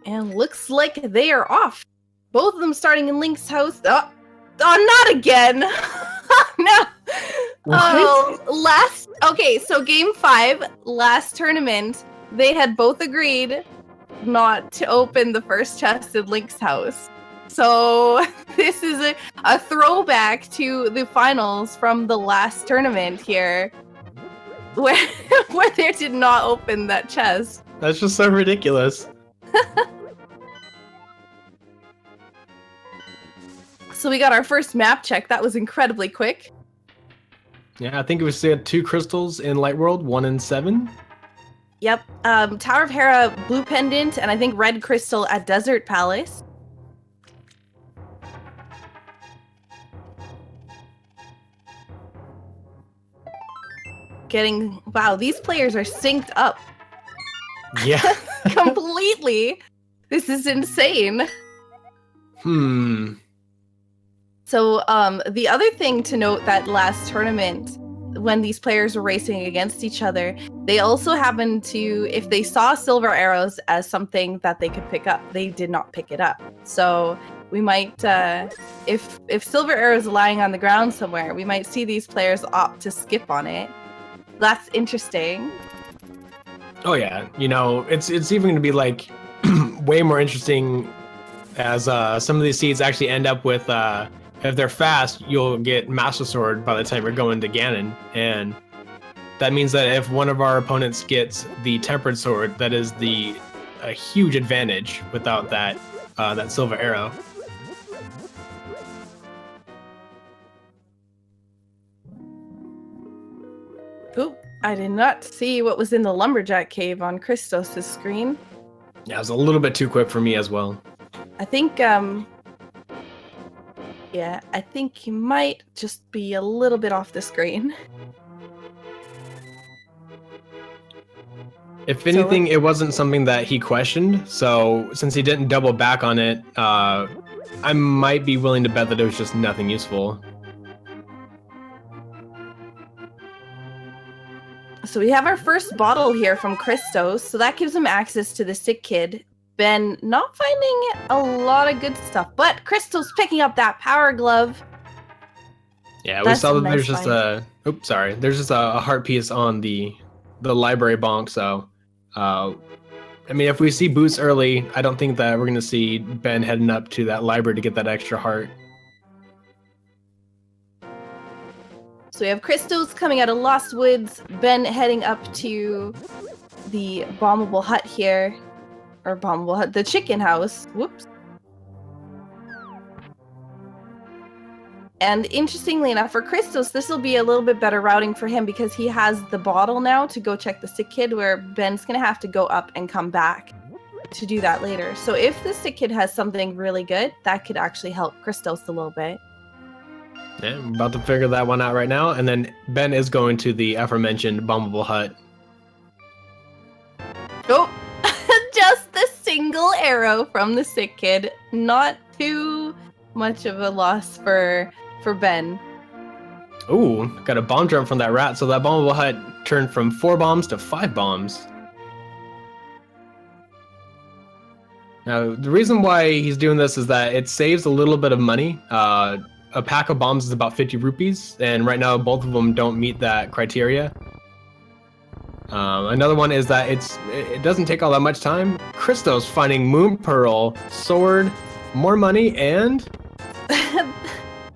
And looks like they are off. Both of them starting in Link's house. Oh, not again. No. What? Okay, so game 5, last tournament, they had both agreed not to open the first chest in Link's house. So this is a throwback to the finals from the last tournament here, where they did not open that chest. That's just so ridiculous. So we got our first map check. That was incredibly quick. Yeah, I think it was 2 crystals in Light World, 1 and 7. Yep. Tower of Hera, blue pendant, and I think red crystal at Desert Palace. Wow, these players are synced up. Yeah. Completely. This is insane. So the other thing to note that last tournament, when these players were racing against each other, they also happened to, if they saw silver arrows as something that they could pick up, they did not pick it up. So we might, if silver arrows are lying on the ground somewhere, we might see these players opt to skip on it. That's interesting. Oh yeah, you know, it's even going to be like way more interesting as some of these seeds actually end up with, if they're fast, you'll get Master Sword by the time you're going to Ganon, and that means that if one of our opponents gets the Tempered Sword, that is a huge advantage without that that silver arrow. Ooh, I did not see what was in the Lumberjack Cave on Christos' screen. Yeah, it was a little bit too quick for me as well. I think, yeah, I think he might just be a little bit off the screen. If anything, it wasn't something that he questioned, so since he didn't double back on it, I might be willing to bet that it was just nothing useful. So we have our first bottle here from Christos, so that gives him access to the sick kid. Ben not finding a lot of good stuff, but Christos picking up that power glove. Yeah, we saw that there's just there's just a heart piece on the library bonk, so I mean, if we see boots early, I don't think that we're going to see Ben heading up to that library to get that extra heart. So we have Christos coming out of Lost Woods, Ben heading up to the bombable hut here. Or bombable hut, the chicken house. Whoops. And interestingly enough, for Christos, this will be a little bit better routing for him because he has the bottle now to go check the sick kid, where Ben's going to have to go up and come back to do that later. So if the sick kid has something really good, that could actually help Christos a little bit. Yeah, I'm about to figure that one out right now. And then Ben is going to the aforementioned bombable hut. Oh, just the single arrow from the sick kid. Not too much of a loss for Ben. Ooh, got a bomb jump from that rat, so that bombable hut turned from 4 bombs to 5 bombs. Now, the reason why he's doing this is that it saves a little bit of money. A pack of bombs is about 50 rupees, and right now both of them don't meet that criteria. Another one is that it doesn't take all that much time. Christos finding Moon Pearl, sword, more money, and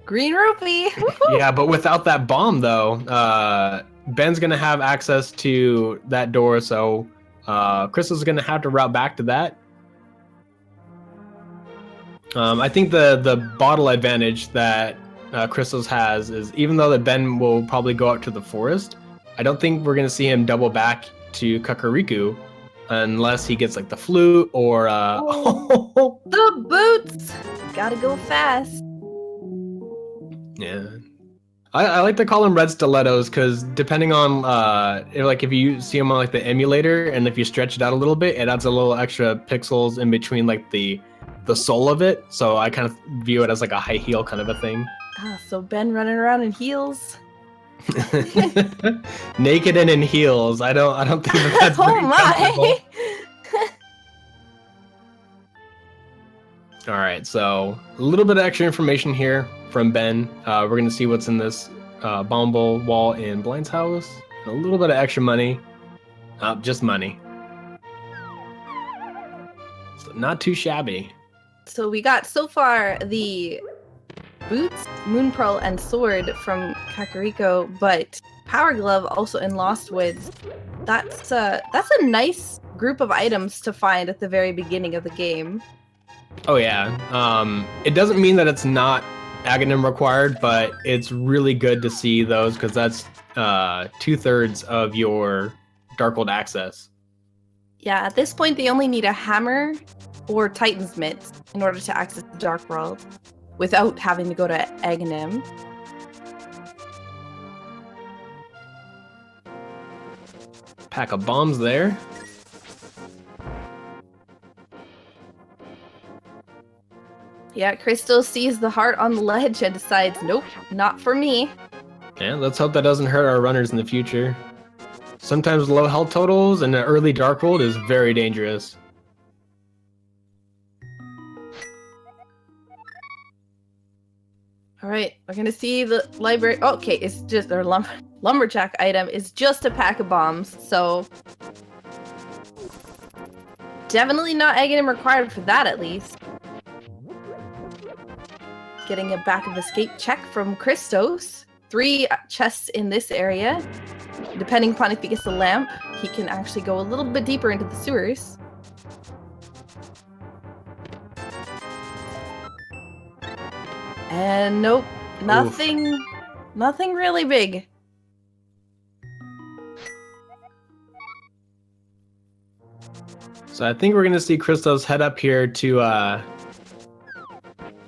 green rupee. Yeah, but without that bomb though, Ben's gonna have access to that door, so Christos is gonna have to route back to that. I think the bottle advantage that Christos has is, even though that Ben will probably go out to the forest, I don't think we're going to see him double back to Kakariko unless he gets like the flute or the boots. Gotta go fast. Yeah. I like to call them red stilettos because depending on if you see them on like the emulator and if you stretch it out a little bit, it adds a little extra pixels in between like the sole of it. So I kind of view it as like a high heel kind of a thing. So Ben running around in heels. Naked and in heels. I don't think that's oh very my. All right, so a little bit of extra information here from Ben. We're going to see what's in this bomb wall in Blind's house. A little bit of extra money. Just money. So not too shabby. So we got so far the boots, moon pearl, and sword from Kakariko, but Power Glove also in Lost Woods. That's a nice group of items to find at the very beginning of the game. Oh yeah. It doesn't mean that it's not Aghanim required, but it's really good to see those because that's 2/3 of your Darkhold access. Yeah, at this point they only need a hammer or Titan's Mitts in order to access the Dark World without having to go to Aghanim. Pack of bombs there. Yeah, Christos sees the heart on the ledge and decides, nope, not for me. Yeah, let's hope that doesn't hurt our runners in the future. Sometimes low health totals and an early Darkhold is very dangerous. All right, we're gonna see the library. Oh, okay, it's just our lumberjack item is just a pack of bombs, so definitely not Aghanim required for that at least. Getting a back of escape check from Christos. 3 chests in this area. Depending upon if he gets the lamp, he can actually go a little bit deeper into the sewers. And nope, nothing really big. So I think we're gonna see Christos head up here to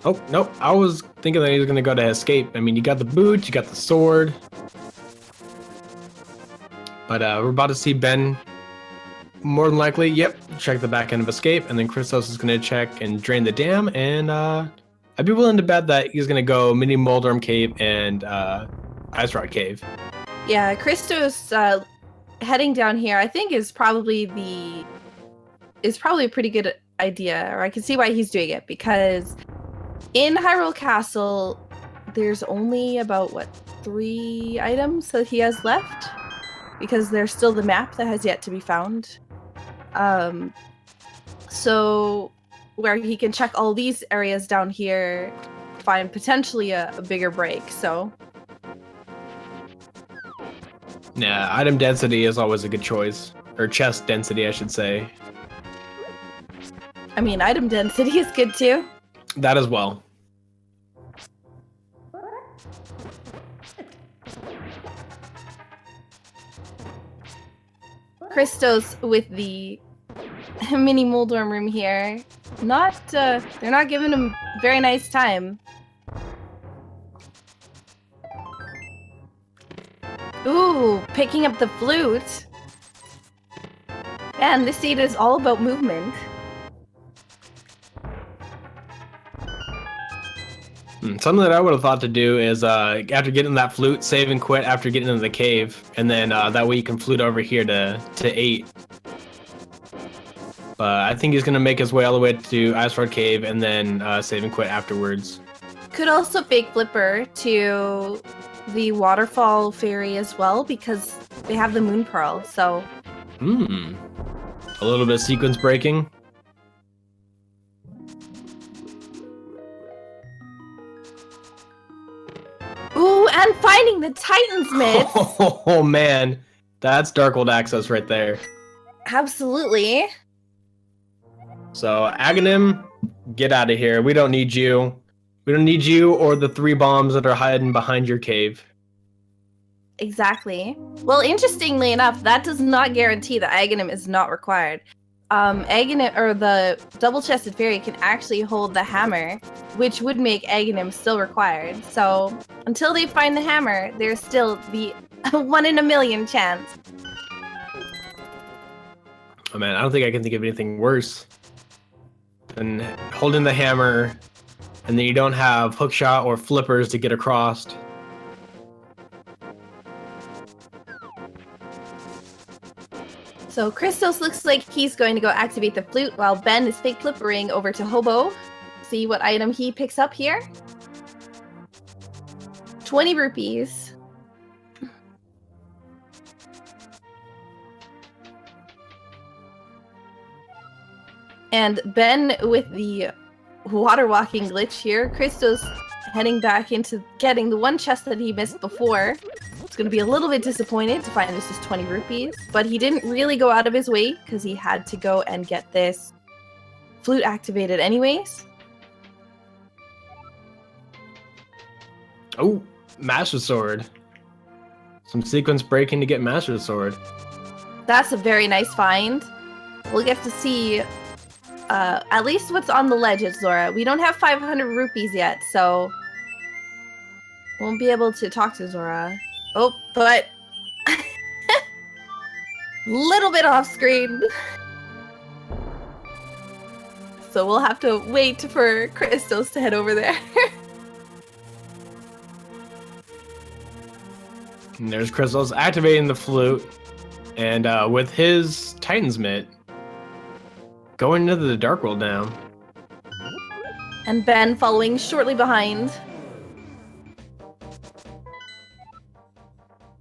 Oh, nope. I was thinking that he was going to go to escape. I mean, you got the boots, you got the sword. But we're about to see Ben, more than likely, yep, check the back end of escape. And then Christos is going to check and drain the dam. And I'd be willing to bet that he's going to go Mini Moldorm Cave and Ice Rod Cave. Yeah, Christos heading down here, I think is probably a pretty good idea. Or I can see why he's doing it, because in Hyrule Castle, there's only about, 3 items that he has left? Because there's still the map that has yet to be found. So, where he can check all these areas down here, find potentially a bigger break, so. Yeah, item density is always a good choice. Or chest density, I should say. I mean, item density is good too. That as well. Christos with the mini Moldorm room here. They're not giving him very nice time. Ooh, picking up the flute. Man, this seed is all about movement. Something that I would have thought to do is after getting that flute, save and quit after getting into the cave, and then that way you can flute over here to 8. But I think he's gonna make his way all the way to Ice Rod Cave and then save and quit afterwards. Could also fake flipper to the waterfall fairy as well, because they have the moon pearl. So. A little bit of sequence breaking. Ooh, and finding the Titan's Mitts. Oh man, that's Darkhold access right there. Absolutely. So Aghanim, get out of here. We don't need you. We don't need you or the 3 bombs that are hiding behind your cave. Exactly. Well, interestingly enough, that does not guarantee that Aghanim is not required. Aghanim, or the double-chested fairy, can actually hold the hammer, which would make Aghanim still required. So until they find the hammer, there's still the 1 in a million chance. Oh man, I don't think I can think of anything worse than holding the hammer, and then you don't have hookshot or flippers to get across. So Christos looks like he's going to go activate the flute while Ben is fake flippering over to Hobo. see what item he picks up here. 20 rupees. And Ben with the water walking glitch here. Christos heading back into getting the one chest that he missed before. He's going to be a little bit disappointed to find this is 20 rupees. But he didn't really go out of his way because he had to go and get this flute activated anyways. Oh, Master Sword. Some sequence breaking to get Master Sword. That's a very nice find. We'll get to see at least what's on the ledge at Zora. We don't have 500 rupees yet, so won't be able to talk to Zora. Oh, but little bit off screen. So we'll have to wait for Christos to head over there. And there's Christos activating the flute, and with his Titan's Mitt, going into the Dark World now. And Ben following shortly behind.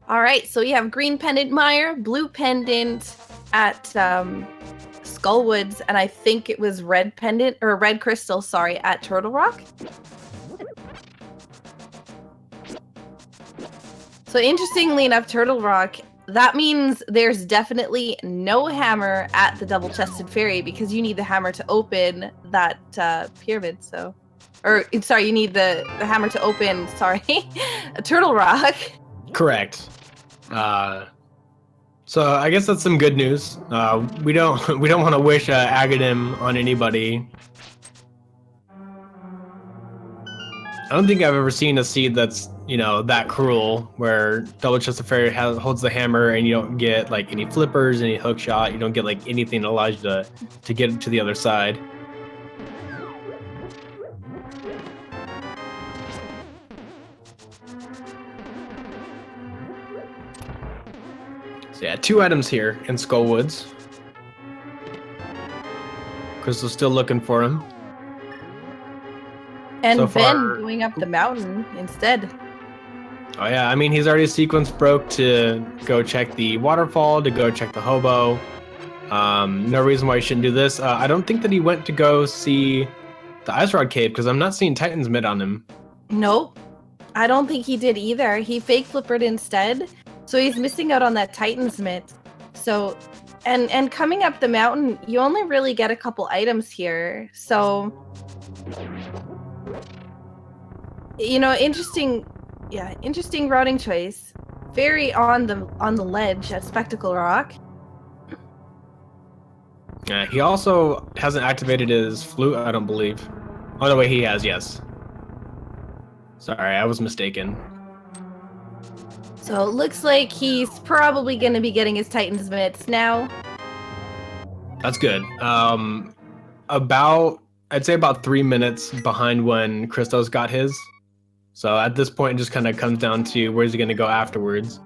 All right, so we have green pendant Mire, blue pendant at Skullwoods, and I think it was red pendant or red crystal, sorry, at Turtle Rock. So interestingly enough, Turtle Rock, that means there's definitely no hammer at the double-chested fairy because you need the hammer to open that pyramid. So, or sorry, you need the hammer to open. Sorry, a Turtle Rock. Correct. So I guess that's some good news. We don't want to wish Aghanim on anybody. I don't think I've ever seen a seed that's, you know, that cruel, where double-chested fairy holds the hammer and you don't get like any flippers, any hook shot. You don't get like anything that allows you to get to the other side. So yeah, 2 items here in Skullwoods. Crystal's still looking for him. And so Ben far, going up the mountain instead. Oh yeah, I mean, he's already sequence broke to go check the waterfall, to go check the hobo. No reason why he shouldn't do this. I don't think that he went to go see the Ice Rod Cave because I'm not seeing Titan's Mitt on him. Nope. I don't think he did either. He fake flippered instead. So he's missing out on that Titan's Mitt. So, and coming up the mountain, you only really get a couple items here. So, you know, interesting routing choice. Very on the ledge at Spectacle Rock. Yeah, he also hasn't activated his flute, I don't believe. Oh no, wait, he has, yes. Sorry, I was mistaken. So it looks like he's probably going to be getting his Titan's Mitts now. That's good. I'd say about 3 minutes behind when Christos got his. So at this point, it just kind of comes down to where's he going to go afterwards.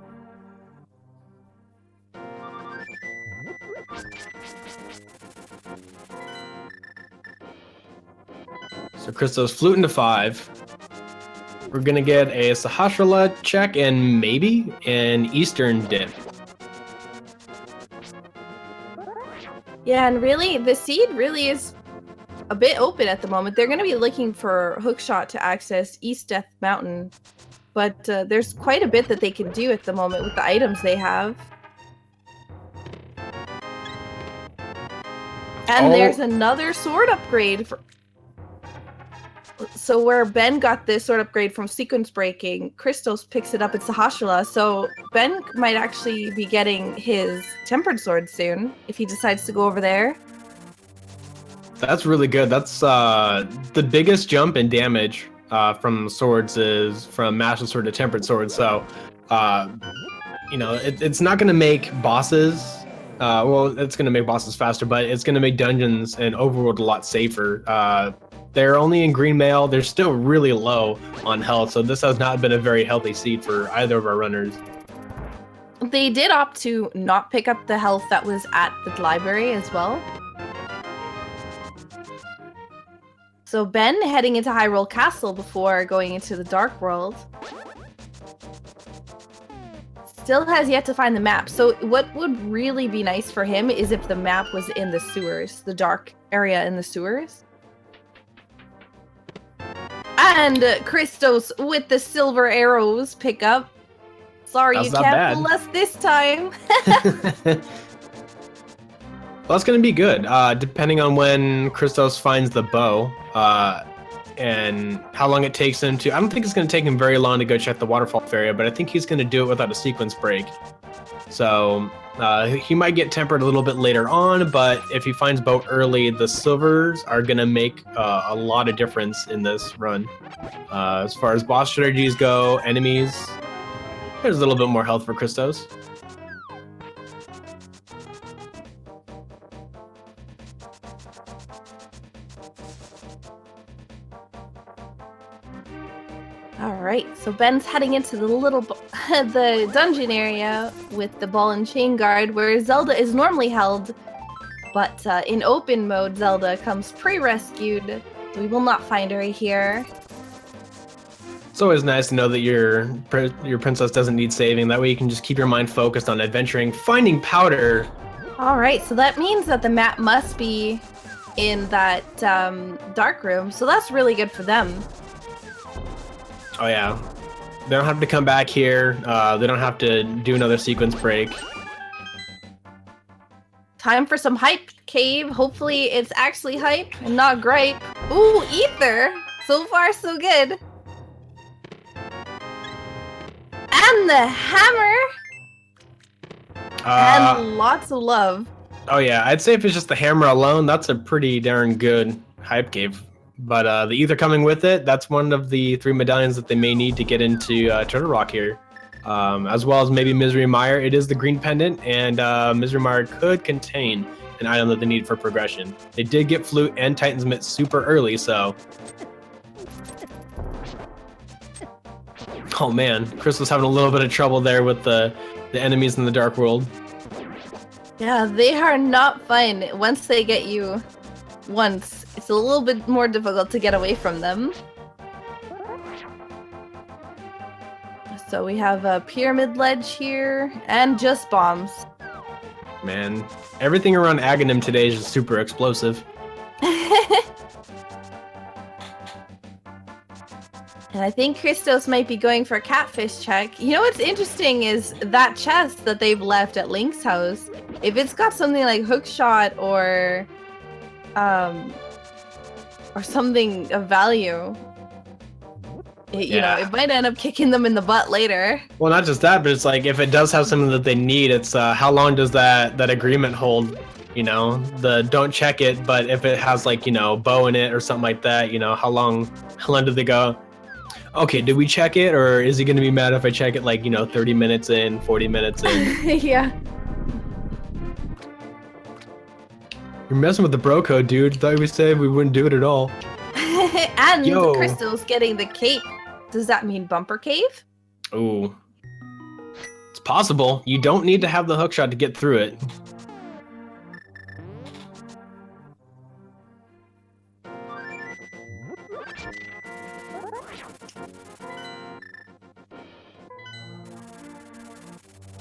So Christos fluting to 5. We're going to get a Sahasrara check and maybe an Eastern dip. Yeah, and really, the seed really is a bit open at the moment. They're going to be looking for hookshot to access East Death Mountain, but there's quite a bit that they can do at the moment with the items they have. And there's another sword upgrade. So where Ben got this sword upgrade from sequence breaking, Christos picks it up at Sahasrara. So Ben might actually be getting his tempered sword soon if he decides to go over there. That's really good. That's the biggest jump in damage from swords is from Master Sword to Tempered Sword. So, you know, it's not going to make bosses. Well, it's going to make bosses faster, but it's going to make dungeons and overworld a lot safer. They're only in green mail. They're still really low on health, so this has not been a very healthy seed for either of our runners. They did opt to not pick up the health that was at the library as well. So Ben heading into Hyrule Castle before going into the Dark World. Still has yet to find the map. So what would really be nice for him is if the map was in the sewers, the dark area in the sewers. And Christos with the silver arrows pick up. Sorry, That's you not can't bad. fool us this time. Well, that's going to be good, depending on when Christos finds the bow, and how long it takes him to... I don't think it's going to take him very long to go check the waterfall area, but I think he's going to do it without a sequence break. So he might get tempered a little bit later on, but if he finds bow early, the silvers are going to make a lot of difference in this run. As far as boss strategies go, enemies, there's a little bit more health for Christos. All right, so Ben's heading into the the dungeon area with the ball and chain guard, where Zelda is normally held, but in open mode, Zelda comes pre-rescued. We will not find her here. It's always nice to know that your princess doesn't need saving. That way you can just keep your mind focused on adventuring, finding powder. All right, so that means that the map must be in that dark room. So that's really good for them. Oh yeah, they don't have to come back here. They don't have to do another sequence break. Time for some hype cave. Hopefully it's actually hype and not gripe. Ooh, ether. So far, so good. And the hammer. And lots of love. Oh yeah, I'd say if it's just the hammer alone, that's a pretty darn good hype cave. But the ether coming with it, that's one of the 3 medallions that they may need to get into Turtle Rock here. As well as maybe Misery Mire. It is the green pendant, and Misery Mire could contain an item that they need for progression. They did get Flute and Titan's Mitt super early, so... Oh man, Chris was having a little bit of trouble there with the enemies in the Dark World. Yeah, they are not fun. Once they get you once, it's a little bit more difficult to get away from them. So we have a pyramid ledge here, and just bombs. Man, everything around Aghanim today is just super explosive. And I think Christos might be going for a catfish check. You know what's interesting is that chest that they've left at Link's house. If it's got something like hookshot or something of value, you know, it might end up kicking them in the butt later. Well, not just that, but it's like if it does have something that they need, it's how long does that agreement hold? You know, the don't check it, but if it has like, you know, bow in it or something like that, you know, how long do they go? Okay, do we check it, or is he gonna be mad if I check it like, you know, 30 minutes in, 40 minutes in? Yeah. You're messing with the bro code, dude. Thought we said we wouldn't do it at all. And Crystal's getting the cape. Does that mean bumper cave? Ooh. It's possible. You don't need to have the hookshot to get through it.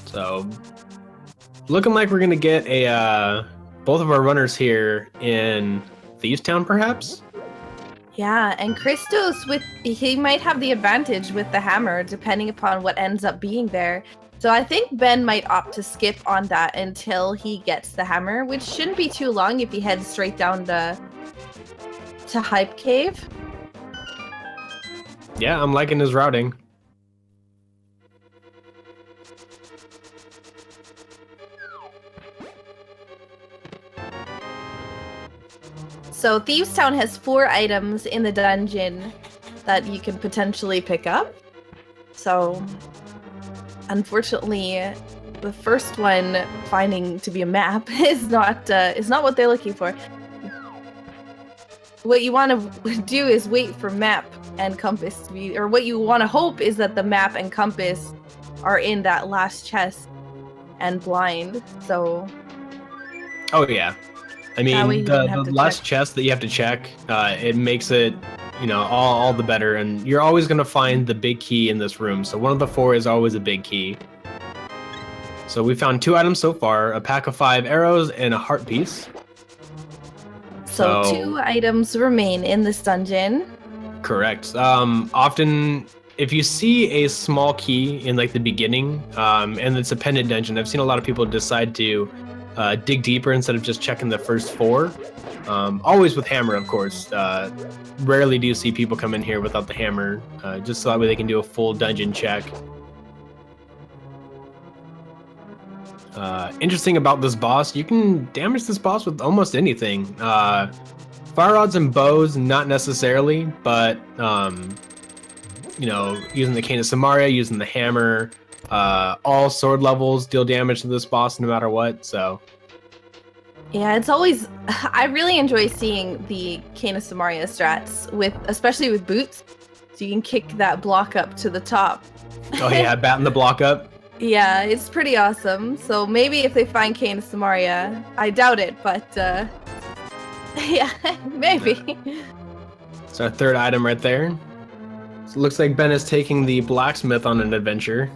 So, looking like we're gonna get a both of our runners here in Thieves Town, perhaps. Yeah, and Christos he might have the advantage with the hammer, depending upon what ends up being there. So I think Ben might opt to skip on that until he gets the hammer, which shouldn't be too long if he heads straight down to Hype Cave. Yeah, I'm liking his routing. So Thieves Town has 4 items in the dungeon that you can potentially pick up. So unfortunately, the first one finding to be a map is not what they're looking for. What you want to do is wait for map and compass to be, or what you want to hope is that the map and compass are in that last chest and blind. So. Oh yeah. I That way mean, you don't have the to less check. chests that you have to check, it makes it, you know, all the better. And you're always going to find the big key in this room. So one of the 4 is always a big key. So we found 2 items so far, a pack of 5 arrows and a heart piece. So 2 items remain in this dungeon. Correct. Often, if you see a small key in like the beginning, and it's a pendant dungeon, I've seen a lot of people decide to dig deeper instead of just checking the first 4. Always with hammer, of course. Rarely do you see people come in here without the hammer, just so that way they can do a full dungeon check. Interesting about this boss, you can damage this boss with almost anything. Fire rods and bows, not necessarily, but you know, using the Cane of Samaria, using the hammer, all sword levels deal damage to this boss no matter what. So yeah, it's always I really enjoy seeing the Cane of Samaria strats with, especially with boots, so you can kick that block up to the top. Oh yeah, batting the block up. Yeah, it's pretty awesome. So maybe if they find Cane of Samaria, I doubt it, but yeah, maybe. It's our 3rd item right there. So it looks like Ben is taking the blacksmith on an adventure.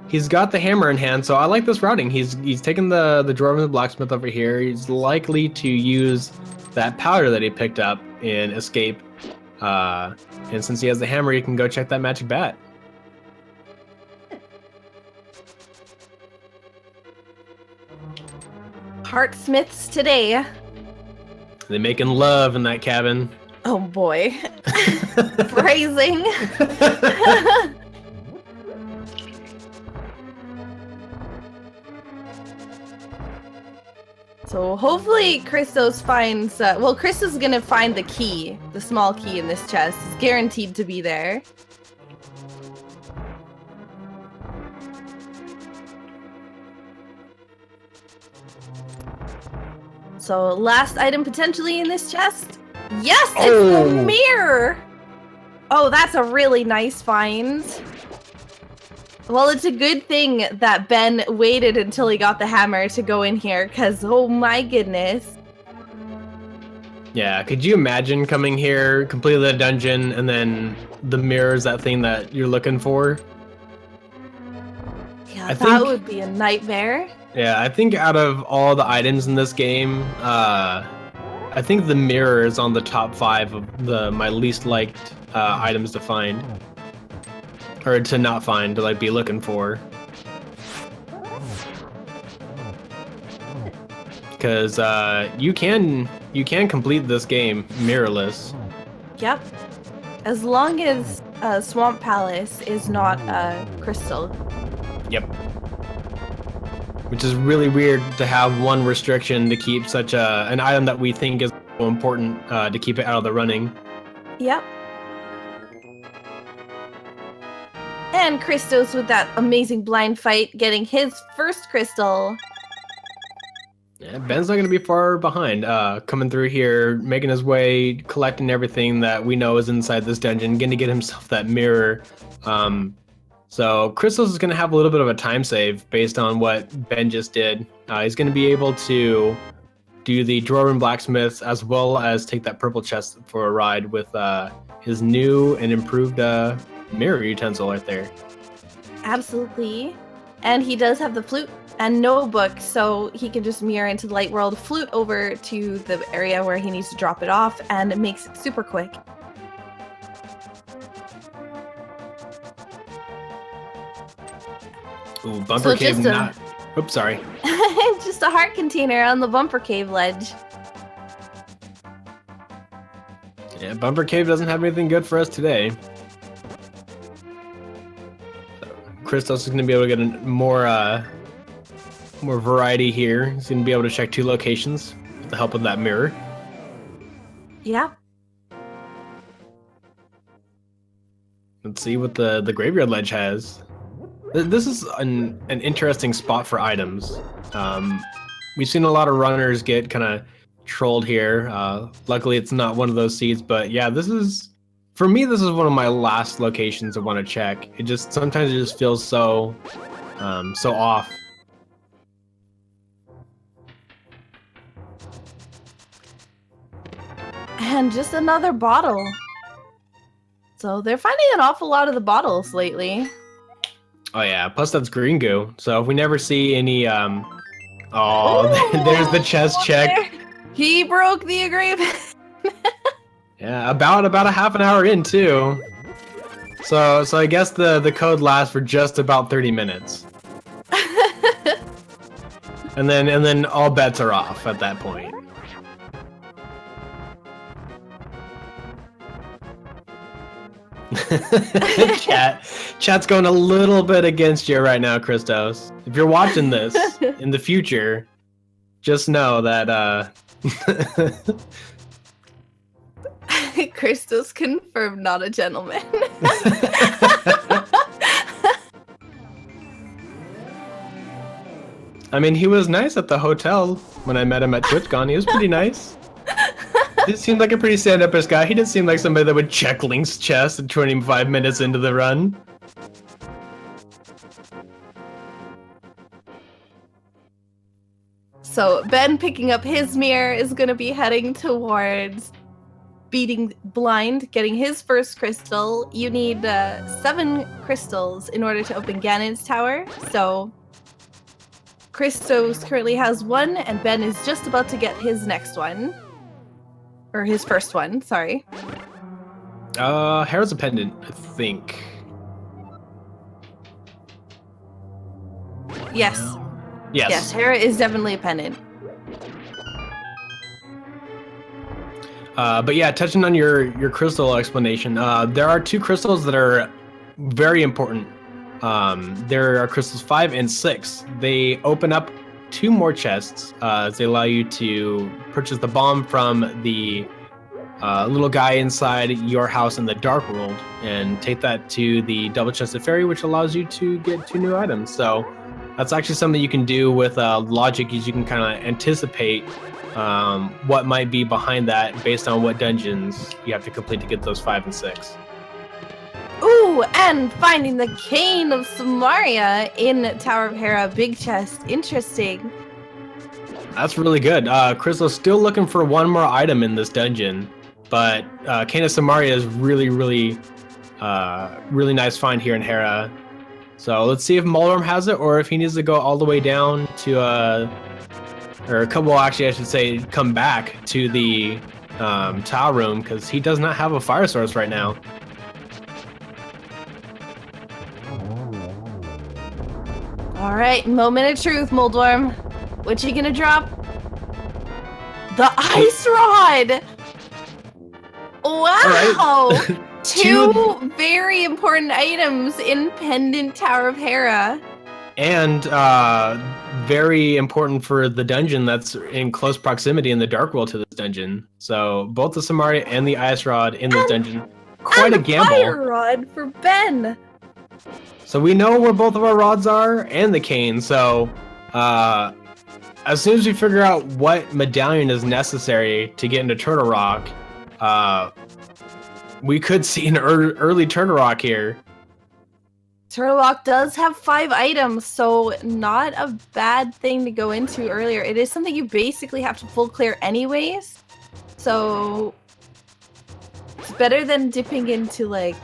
He's got the hammer in hand, so I like this routing. He's taking the drawer of the blacksmith over here. He's likely to use that powder that he picked up in Escape. And since he has the hammer, he can go check that magic bat. Heartsmiths today. They're making love in that cabin. Oh boy. Phrasing. So hopefully Christos finds, well, Christos is gonna find the key, the small key in this chest. It's guaranteed to be there. So last item potentially in this chest. Yes, it's the mirror. Oh, that's a really nice find. Well, it's a good thing that Ben waited until he got the hammer to go in here, because oh my goodness. Yeah, could you imagine coming here, completing the dungeon, and then the mirror is that thing that you're looking for? Yeah, that would be a nightmare. Yeah, I think out of all the items in this game, I think the mirror is on the top 5 of my least liked items to find. Or to not find, to like be looking for. Because you can complete this game mirrorless. Yep. As long as Swamp Palace is not crystal. Yep. Which is really weird to have one restriction to keep such an item that we think is so important to keep it out of the running. Yep. And Christos with that amazing blind fight, getting his first crystal. Yeah, Ben's not going to be far behind. Coming through here, making his way, collecting everything that we know is inside this dungeon, going to get himself that mirror. So Christos is going to have a little bit of a time save based on what Ben just did. He's going to be able to do the Dwarven Blacksmiths as well as take that purple chest for a ride with his new and improved mirror utensil right there. Absolutely. And he does have the flute and no book, so he can just mirror into the light world, flute over to the area where he needs to drop it off, and it makes it super quick. Ooh, bumper cave not. Oops, sorry. Just a heart container on the bumper cave ledge. Yeah, bumper cave doesn't have anything good for us today. Christos is going to be able to get more variety here. He's going to be able to check 2 locations with the help of that mirror. Yeah. Let's see what the graveyard ledge has. This is an interesting spot for items. We've seen a lot of runners get kind of trolled here. Luckily, it's not one of those seeds, but yeah, for me, this is one of my last locations I want to check. Sometimes it just feels so off. And just another bottle. So they're finding an awful lot of the bottles lately. Oh yeah, plus that's green goo. So if we never see any, there's the chest check. There. He broke the agreement. Yeah, about a half an hour in too. So I guess the code lasts for just about 30 minutes. and then all bets are off at that point. Chat's going a little bit against you right now, Christos. If you're watching this in the future, just know that Christos confirmed not a gentleman. I mean, he was nice at the hotel when I met him at TwitchCon. He was pretty nice. He seemed like a pretty stand-up-ish guy. He didn't seem like somebody that would check Link's chest 25 minutes into the run. So Ben picking up his mirror is going to be heading towards beating Blind, getting his first crystal. You need 7 crystals in order to open Ganon's tower. So Christos currently has 1, and Ben is just about to get his next one. Or his first one, sorry. Hera's a pendant, I think. Yes. Yes. Yes, Hera is definitely a pendant. But yeah, touching on your crystal explanation, there are 2 crystals that are very important. There are crystals 5 and 6. They open up 2 more chests. They allow you to purchase the bomb from the little guy inside your house in the Dark World and take that to the double-chested fairy, which allows you to get 2 new items. So that's actually something you can do with logic, is you can kind of anticipate what might be behind that based on what dungeons you have to complete to get those 5 and 6. Ooh, and finding the Cane of Samaria in Tower of Hera, big chest. Interesting. That's really good. Crystal's still looking for 1 more item in this dungeon, but Cane of Samaria is really, really nice find here in Hera. So let's see if Moldorm has it, or if he needs to go all the way down to, or actually I should say, come back to the Tau room, because he does not have a fire source right now. All right, moment of truth, Moldworm. What you gonna drop? The ice rod. Wow. Right. 2 very important items in Pendant Tower of Hera. And very important for the dungeon that's in close proximity in the Dark World to this dungeon. So both the Samaria and the ice rod in this dungeon. Quite a gamble. Fire rod for Ben. So we know where both of our rods are and the cane. So as soon as we figure out what medallion is necessary to get into Turtle Rock, we could see an early Turtle Rock here. Turtle Rock does have 5 items, so not a bad thing to go into earlier. It is something you basically have to full clear anyways. So it's better than dipping into like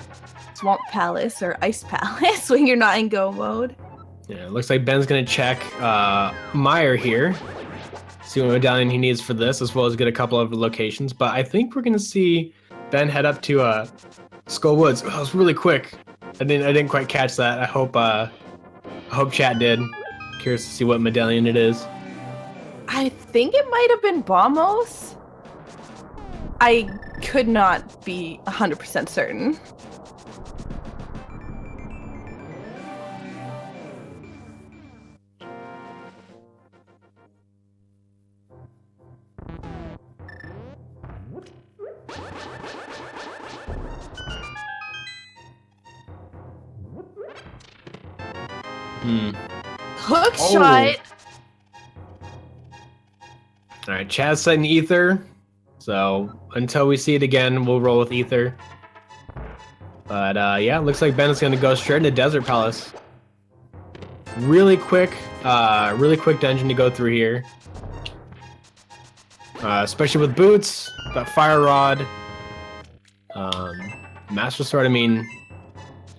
Swamp Palace or Ice Palace when you're not in go mode. Yeah, it looks like Ben's gonna check Meyer here. See what medallion he needs for this, as well as get a couple of locations. But I think we're gonna see Ben head up to Skull Woods. Oh, that was really quick. I didn't quite catch that. I hope chat did. Curious to see what medallion it is. I think it might have been Bombos. I could not be 100% certain. Hook shot. All right, Chad's setting ether. So until we see it again, we'll roll with ether. But yeah, looks like Ben is going to go straight into Desert Palace. Really quick dungeon to go through here. especially with boots, that fire rod, master sword. I mean,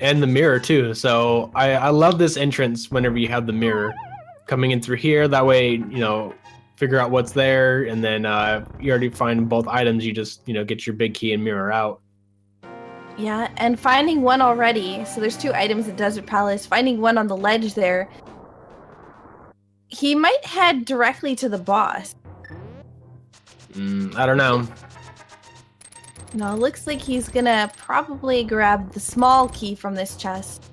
and the mirror too. So I love this entrance whenever you have the mirror coming in through here. That way, you know, figure out what's there, and then you already find both items. You just, you know, get your big key and mirror out. Yeah, and finding one already. So there's 2 items at Desert Palace. Finding one on the ledge there. He might head directly to the boss. I don't know. No, it looks like he's gonna probably grab the small key from this chest.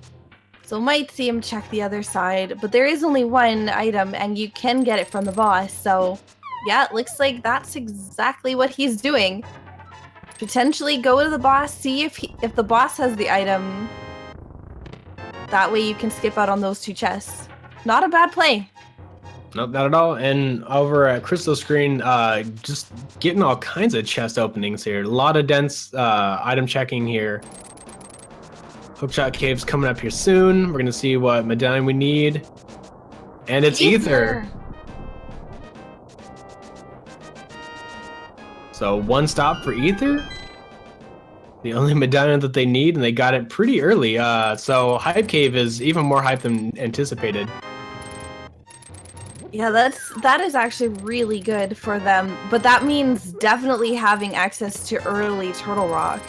So might see him check the other side, but there is only one item and you can get it from the boss. So yeah, it looks like that's exactly what he's doing. Potentially go to the boss, see if the boss has the item. That way you can skip out on those 2 chests. Not a bad play. Nope, not at all. And over at Crystal's screen, just getting all kinds of chest openings here. A lot of dense item checking here. Hookshot Cave's coming up here soon. We're gonna see what medallion we need. And it's Ether. So 1 stop for Ether. The only medallion that they need, and they got it pretty early. So Hype Cave is even more hype than anticipated. Yeah, that is actually really good for them, but that means definitely having access to early Turtle Rock.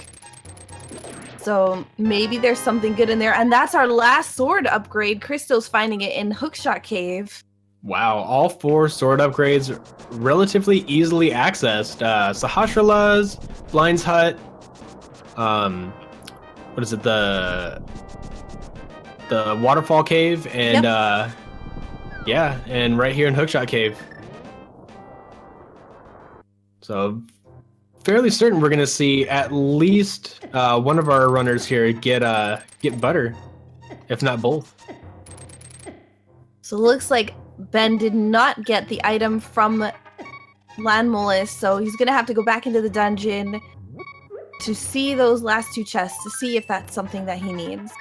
So maybe there's something good in there, and that's our last sword upgrade. Christos finding it in Hookshot Cave. Wow, all 4 sword upgrades relatively easily accessed. Sahasrara's, Blind's Hut, what is it, the Waterfall Cave, and Yep. yeah, and right here in Hookshot Cave. So fairly certain we're gonna see at least one of our runners here get butter, if not both. So it looks like Ben did not get the item from Landmolus, so he's gonna have to go back into the dungeon to see those last 2 chests to see if that's something that he needs.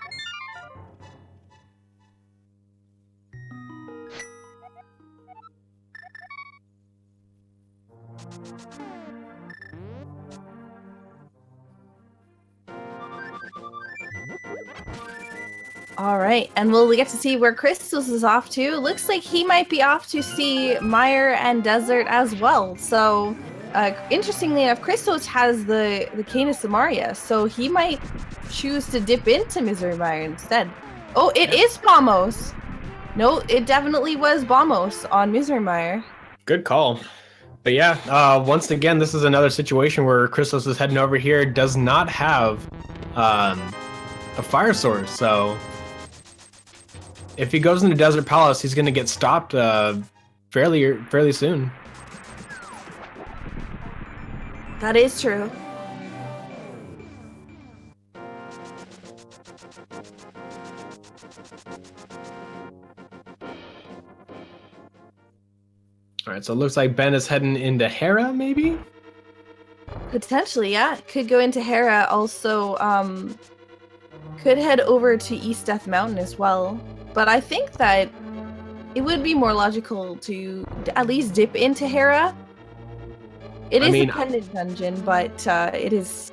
All right, and we'll get to see where Christos is off to. Looks like he might be off to see Mire and Desert as well. So, interestingly enough, Christos has the Canis Samaria, so he might choose to dip into Misery Mire instead. Oh, it is Bombos. No, it definitely was Bombos on Misery Mire. Good call. But yeah, once again, this is another situation where Christos is heading over here, does not have a fire source, so if he goes into Desert Palace, he's going to get stopped fairly soon. That is true. All right, so it looks like Ben is heading into Hera, maybe? Potentially, yeah. Could go into Hera. Also, could head over to East Death Mountain as well. But I think that it would be more logical to at least dip into Hera. It is a pendant dungeon, but it is...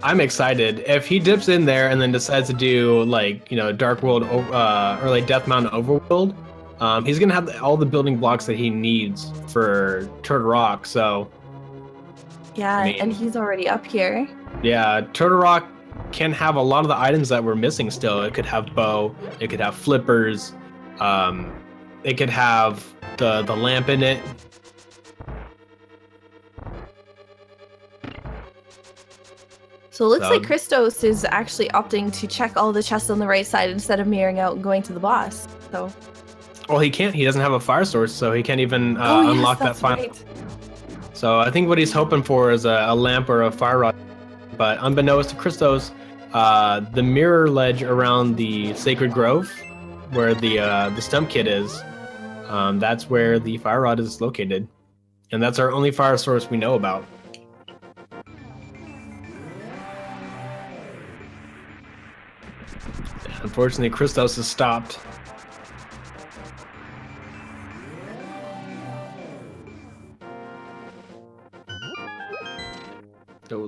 I'm excited. If he dips in there and then decides to do, like, you know, Dark World or like Death Mountain Overworld, he's going to have all the building blocks that he needs for Turtle Rock, so... Yeah, and he's already up here. Yeah, Turtle Rock can have a lot of the items that we're missing still. It could have bow, it could have flippers, it could have the lamp in it. So it looks like Christos is actually opting to check all the chests on the right side instead of mirroring out and going to the boss. So. Well, he can't. He doesn't have a fire source, so he can't even unlock that final. Right. So I think what he's hoping for is a lamp or a fire rod. But unbeknownst to Christos, the mirror ledge around the Sacred Grove, where the stump kit is, that's where the fire rod is located, and that's our only fire source we know about. Unfortunately, Christos is stopped. So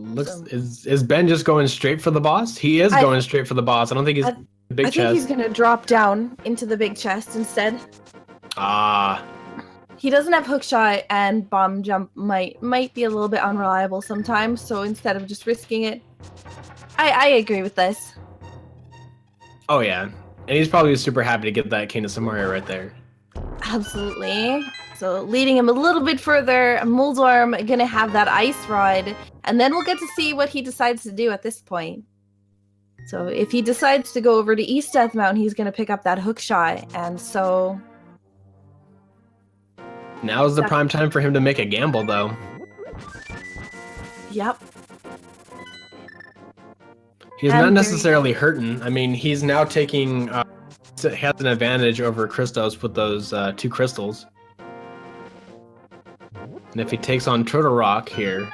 is Ben just going straight for the boss? He is going straight for the boss. I don't think he's big chest. I think he's gonna drop down into the big chest instead. Ah. He doesn't have hook shot, and bomb jump might be a little bit unreliable sometimes. So instead of just risking it, I agree with this. Oh yeah, and he's probably super happy to get that Cane of Samurai right there. Absolutely. So leading him a little bit further, Moldorm gonna have that ice rod, and then we'll get to see what he decides to do at this point. So if he decides to go over to East Death Mountain, he's gonna pick up that hook shot, and so now is the prime time for him to make a gamble, though. Yep. He's not necessarily hurting. I mean, he's now taking has an advantage over Christos with those 2 crystals. And if he takes on Turtle Rock here,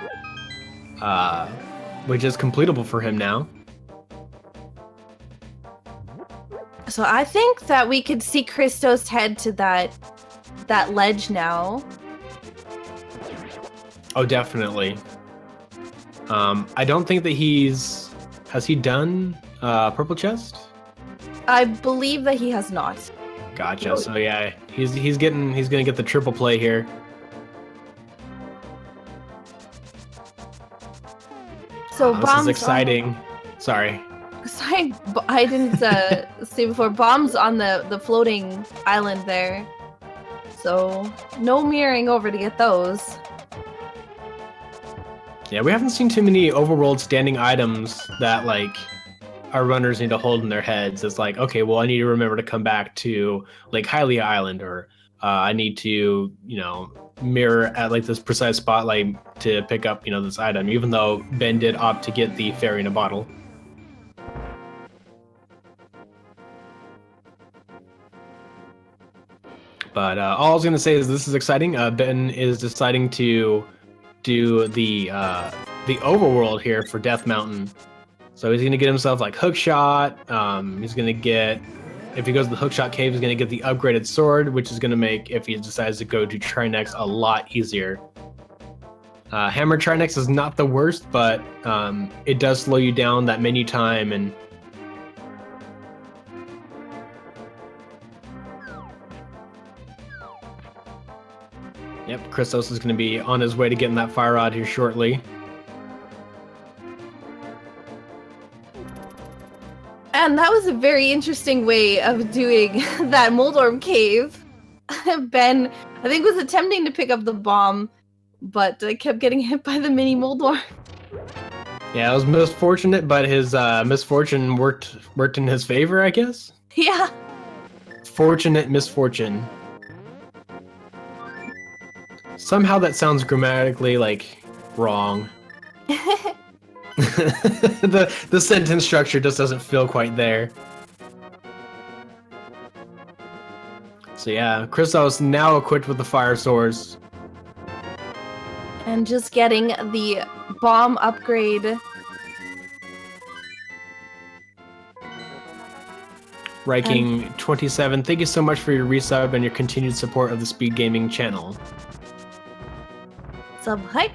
which is completable for him now. So I think that we could see Christos head to that ledge now. Oh, definitely. I don't think that has he done Purple Chest? I believe that he has not. Gotcha. So yeah, he's gonna get the triple play here. So this is exciting. Sorry, I didn't say before. Bomb's on the floating island there, so no mirroring over to get those. Yeah, we haven't seen too many overworld standing items that like our runners need to hold in their heads. It's like, okay, well, I need to remember to come back to Lake Hylia Island, or I need to, mirror at like this precise spot, like to pick up, this item, even though Ben did opt to get the fairy in a bottle. But all I was going to say is this is exciting. Ben is deciding to do the overworld here for Death Mountain. So he's going to get himself like hook shot. He's going to get, if he goes to the hook shot cave, he's going to get the upgraded sword, which is going to make, if he decides to go to Trinex, a lot easier. Hammer Trinex is not the worst, but it does slow you down that menu time. And yep, Christos is going to be on his way to getting that fire rod here shortly. And that was a very interesting way of doing that Moldorm cave. Ben, I think, was attempting to pick up the bomb, but kept getting hit by the mini Moldorm. Yeah, it was misfortunate, but his misfortune worked in his favor, I guess? Yeah. Fortunate misfortune. Somehow that sounds grammatically, like, wrong. The sentence structure just doesn't feel quite there. So yeah, Christos now equipped with the fire swords. And just getting the bomb upgrade. Riking 27, thank you so much for your resub and your continued support of the Speed Gaming channel. Sub hype.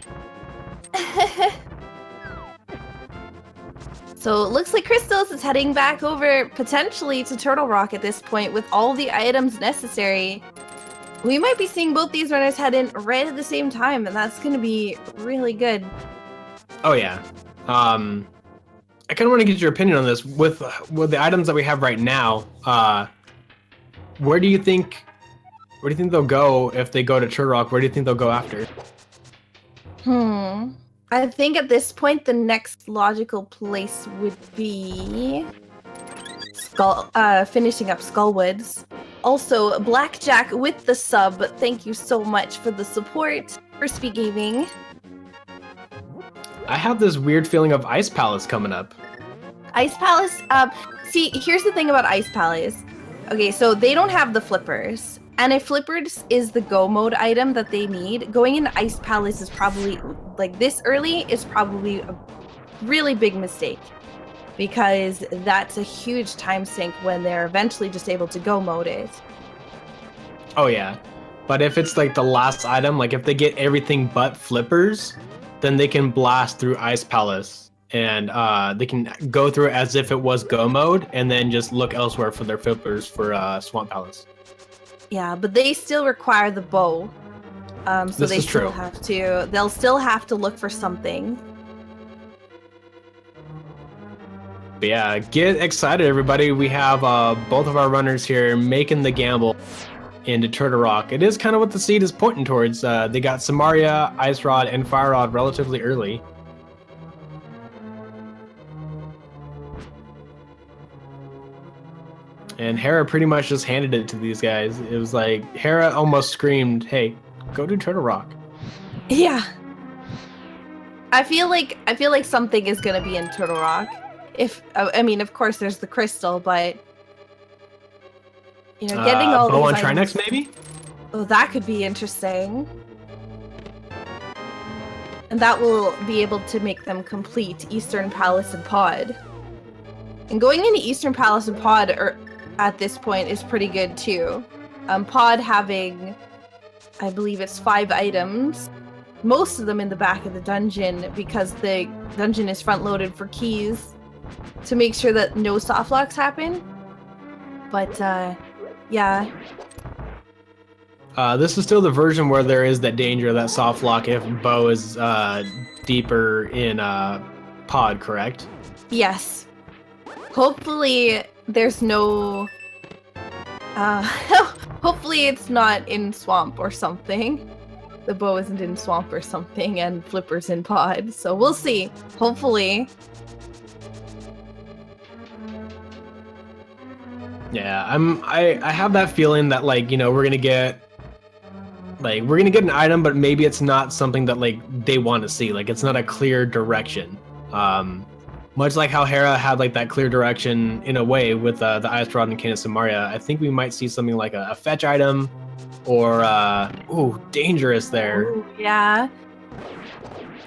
So it looks like Christos is heading back over potentially to Turtle Rock at this point with all the items necessary. We might be seeing both these runners head in right at the same time, and that's going to be really good. Oh yeah. I kind of want to get your opinion on this. With the items that we have right now, where do you think they'll go if they go to Turtle Rock? Where do you think they'll go after? I think at this point the next logical place would be finishing up Skullwoods. Also, Blackjack with the sub, thank you so much for the support for Speed Gaming. I have this weird feeling of Ice Palace coming up. Ice Palace, see, here's the thing about Ice Palace. Okay, so they don't have the flippers. And if flippers is the go mode item that they need, going into Ice Palace is probably, like this early, is probably a really big mistake. Because that's a huge time sink when they're eventually just able to go mode it. Oh yeah. But if it's like the last item, like if they get everything but flippers, then they can blast through Ice Palace, and they can go through it as if it was go mode, and then just look elsewhere for their flippers for Swamp Palace. Yeah, but they still require the bow. So they still have to. They'll still have to look for something. But yeah, get excited, everybody. We have both of our runners here making the gamble into Turtle Rock. It is kind of what the seed is pointing towards. They got Samaria, Ice Rod, and Fire Rod relatively early. And Hera pretty much just handed it to these guys. It was like, Hera almost screamed, hey, go do Turtle Rock. Yeah. I feel like something is gonna be in Turtle Rock. I mean, of course, there's the crystal, but you know, getting all bow these on Trinex, maybe. Oh, that could be interesting, and that will be able to make them complete Eastern Palace and Pod. And going into Eastern Palace and Pod at this point is pretty good too. Pod having, I believe it's 5 items. Most of them in the back of the dungeon because the dungeon is front loaded for keys to make sure that no soft locks happen. But yeah. This is still the version where there is that danger of that soft lock if bow is deeper in Pod, correct? Yes. Hopefully there's no hopefully it's not in swamp or something. The bow isn't in swamp or something, and Flipper's in Pod. So we'll see. Hopefully. Yeah, I have that feeling that, like, you know, we're gonna get an item, but maybe it's not something that like they want to see. Like, it's not a clear direction. Much like how Hera had like that clear direction in a way with the Ice Rod and Cane of Samaria, I think we might see something like a fetch item, or dangerous there. Ooh, yeah.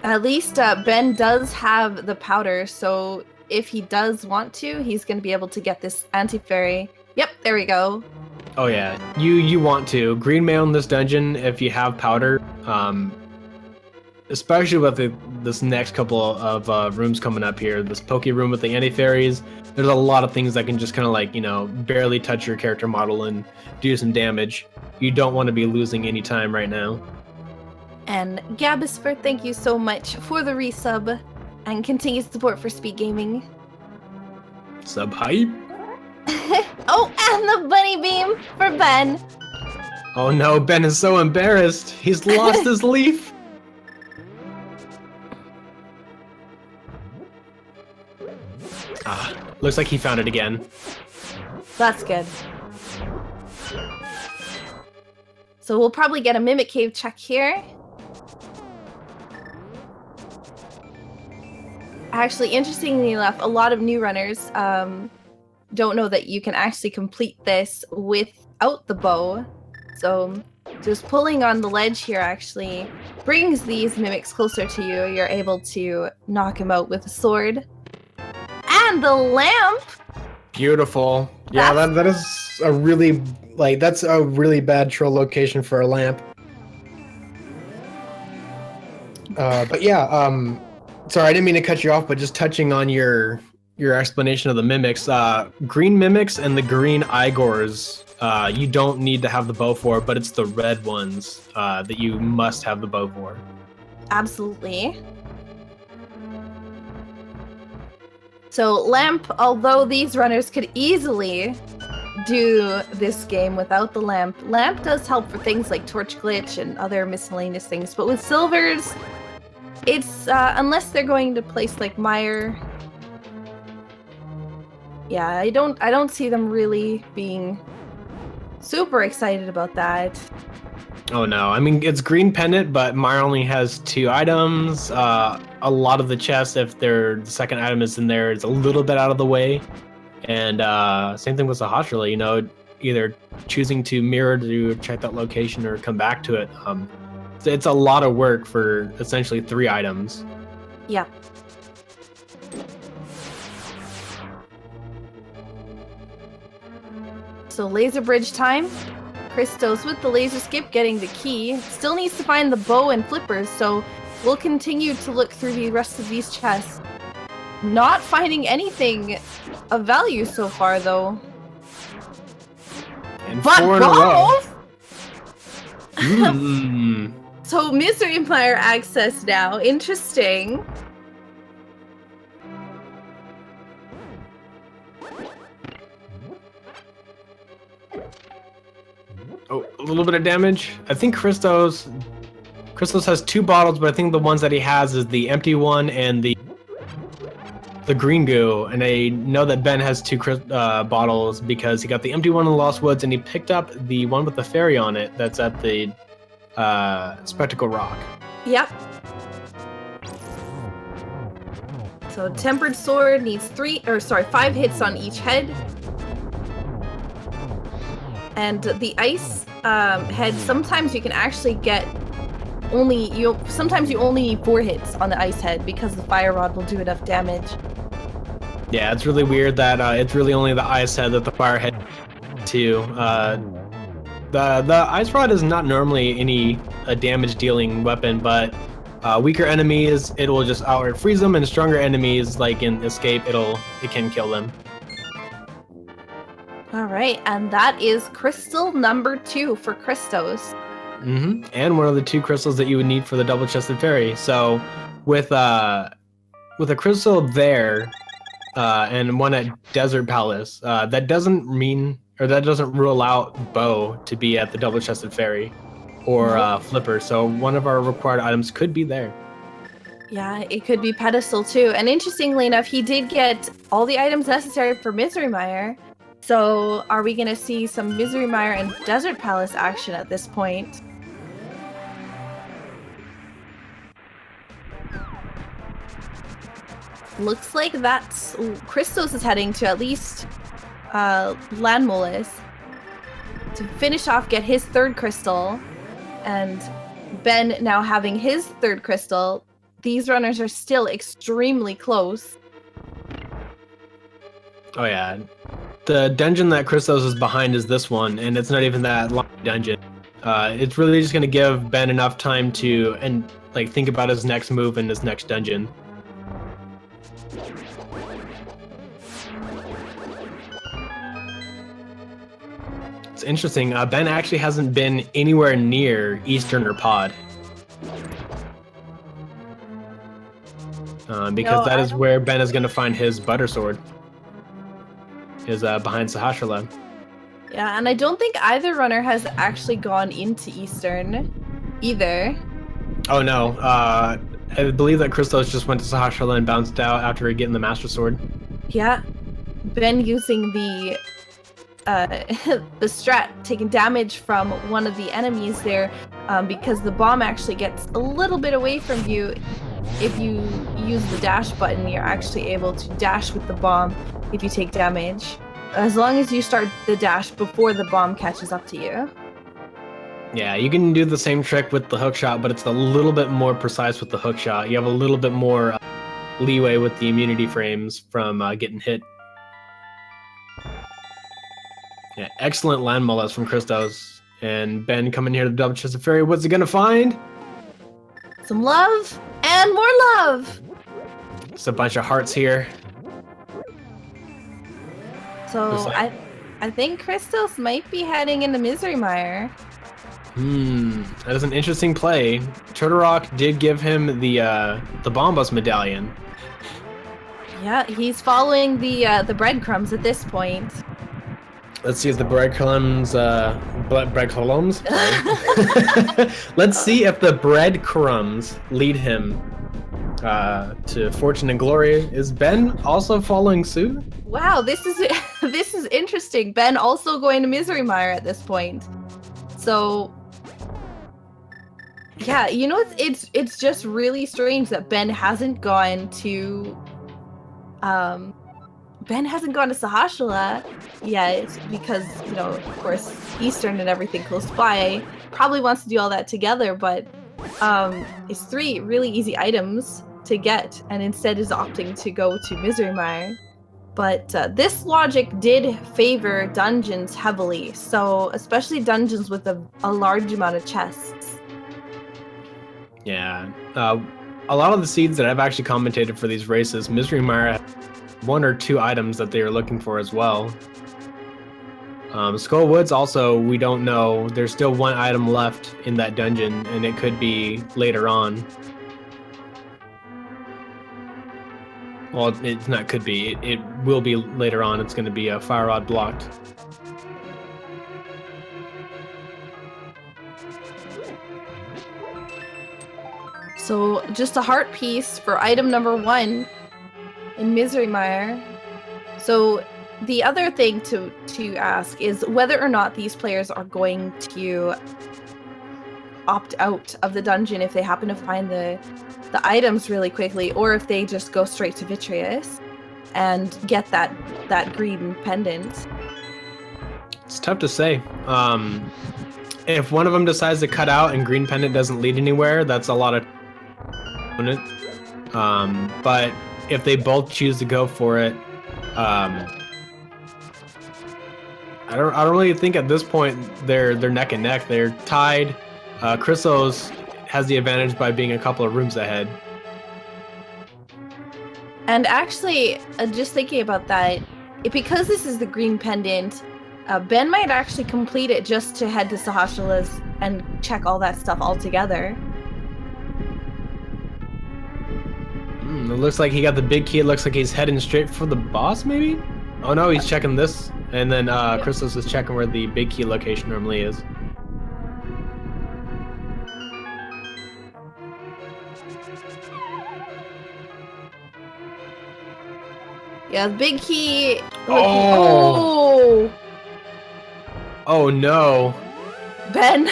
At least Ben does have the powder, so if he does want to, he's going to be able to get this anti-fairy. Yep, there we go. Oh yeah, you want to green mail in this dungeon if you have powder, especially with this next couple of rooms coming up here. This Poke room with the anti-fairies. There's a lot of things that can just kind of like, you know, barely touch your character model and do some damage. You don't want to be losing any time right now. And Gabisfer, thank you so much for the resub and continued support for Speed Gaming. Sub hype. Oh, and the bunny beam for Ben. Oh no, Ben is so embarrassed. He's lost his leaf. Looks like he found it again. That's good. So we'll probably get a Mimic Cave check here. Actually, interestingly enough, a lot of new runners don't know that you can actually complete this without the bow. So just pulling on the ledge here actually brings these mimics closer to you. You're able to knock him out with a sword. And the lamp! Beautiful. Yeah, that is a really, like, that's a really bad troll location for a lamp. But yeah, sorry, I didn't mean to cut you off, but just touching on your explanation of the mimics, green mimics and the green Igors, you don't need to have the bow for, but it's the red ones that you must have the bow for. Absolutely. So lamp, although these runners could easily do this game without the lamp, lamp does help for things like torch glitch and other miscellaneous things. But with silvers, it's unless they're going to place like Mire. Yeah, I don't see them really being super excited about that. Oh no, I mean, it's green pendant, but Mire only has 2 items. A lot of the chests, if the second item is in there, it's a little bit out of the way. And same thing with the Hashirla, you know, either choosing to mirror to check that location or come back to it. It's a lot of work for essentially 3 items. Yep. So laser bridge time. Christos with the laser skip getting the key. Still needs to find the bow and flippers, so we'll continue to look through the rest of these chests. Not finding anything of value so far, though. And But 4 in a row. Balls! So Misery Mire access now. Interesting. Oh, a little bit of damage. I think Christos has 2 bottles, but I think the ones that he has is the empty one and the green goo. And I know that Ben has 2 bottles because he got the empty one in the Lost Woods and he picked up the one with the fairy on it that's at the Spectacle Rock. Yep. So Tempered Sword needs 5 hits on each head. And the ice head, sometimes you can actually get sometimes you only need 4 hits on the ice head because the fire rod will do enough damage. Yeah, it's really weird that it's really only the ice head that the fire head to. The ice rod is not normally any damage dealing weapon, but weaker enemies it will just outright freeze them, and stronger enemies like in Escape it can kill them. All right, and that is crystal number 2 for Christos. And one of the 2 crystals that you would need for the double-chested fairy. So with a crystal there and one at Desert Palace, that doesn't rule out Bow to be at the double-chested fairy or Flipper. So one of our required items could be there. Yeah, it could be Pedestal too. And interestingly enough, he did get all the items necessary for Misery Mire. So are we going to see some Misery Mire and Desert Palace action at this point? Looks like that's Christos is heading to at least Landmolis to finish off, get his 3rd crystal, and Ben now having his 3rd crystal. These runners are still extremely close. Oh yeah, the dungeon that Christos is behind is this one, and it's not even that long dungeon. It's really just gonna give Ben enough time to think about his next move in his next dungeon. It's interesting. Ben actually hasn't been anywhere near Eastern or Pod. Because that is where Ben is going to find his butter sword. Is behind Sahasrahla. Yeah, and I don't think either runner has actually gone into Eastern either. Oh no. I believe that Christos just went to Sahasrahla and bounced out after getting the Master Sword. Yeah. Ben using the the strat, taking damage from one of the enemies there, because the bomb actually gets a little bit away from you. If you use the dash button, you're actually able to dash with the bomb if you take damage, as long as you start the dash before the bomb catches up to you. Yeah, you can do the same trick with the hook shot, but it's a little bit more precise with the hook shot. You have a little bit more leeway with the immunity frames from getting hit. Yeah, excellent land molest from Christos. And Ben coming here to double chested fairy. What's he gonna find? Some love and more love. Just a bunch of hearts here. So I think Christos might be heading into Misery Mire. That is an interesting play. Turtlerock did give him the Bombos medallion. Yeah, he's following the breadcrumbs at this point. Let's see if the breadcrumbs. Breadcrumbs. Let's see if the breadcrumbs lead him to fortune and glory. Is Ben also following suit? Wow, this is interesting. Ben also going to Misery Mire at this point. So yeah, you know, it's just really strange that Ben hasn't gone to Sahasrahla yet, because, you know, of course, Eastern and everything close by, probably wants to do all that together, but it's 3 really easy items to get, and instead is opting to go to Misery Mire. But this logic did favor dungeons heavily, so especially dungeons with a large amount of chests. Yeah. A lot of the seeds that I've actually commentated for these races, Misery Mire has 1 or 2 items that they are looking for as well. Skull Woods also, we don't know. There's still 1 item left in that dungeon, and it could be later on. Well, it's not could be. It will be later on. It's going to be a fire rod blocked. So just a heart piece for item number 1 in Misery Mire. So the other thing to ask is whether or not these players are going to opt out of the dungeon if they happen to find the items really quickly, or if they just go straight to Vitreous and get that green pendant. It's tough to say. If one of them decides to cut out and green pendant doesn't lead anywhere, that's a lot of but if they both choose to go for it, I don't really think at this point they're neck and neck. They're tied. Christos has the advantage by being a couple of rooms ahead. And actually, just thinking about that, because this is the green pendant, Ben might actually complete it just to head to Sahasrala's and check all that stuff all together. It looks like he got the big key. It looks like he's heading straight for the boss, maybe? Oh no, he's checking this. And then Christos is checking where the big key location normally is. Yeah, the big key. Oh! Oh no. Ben.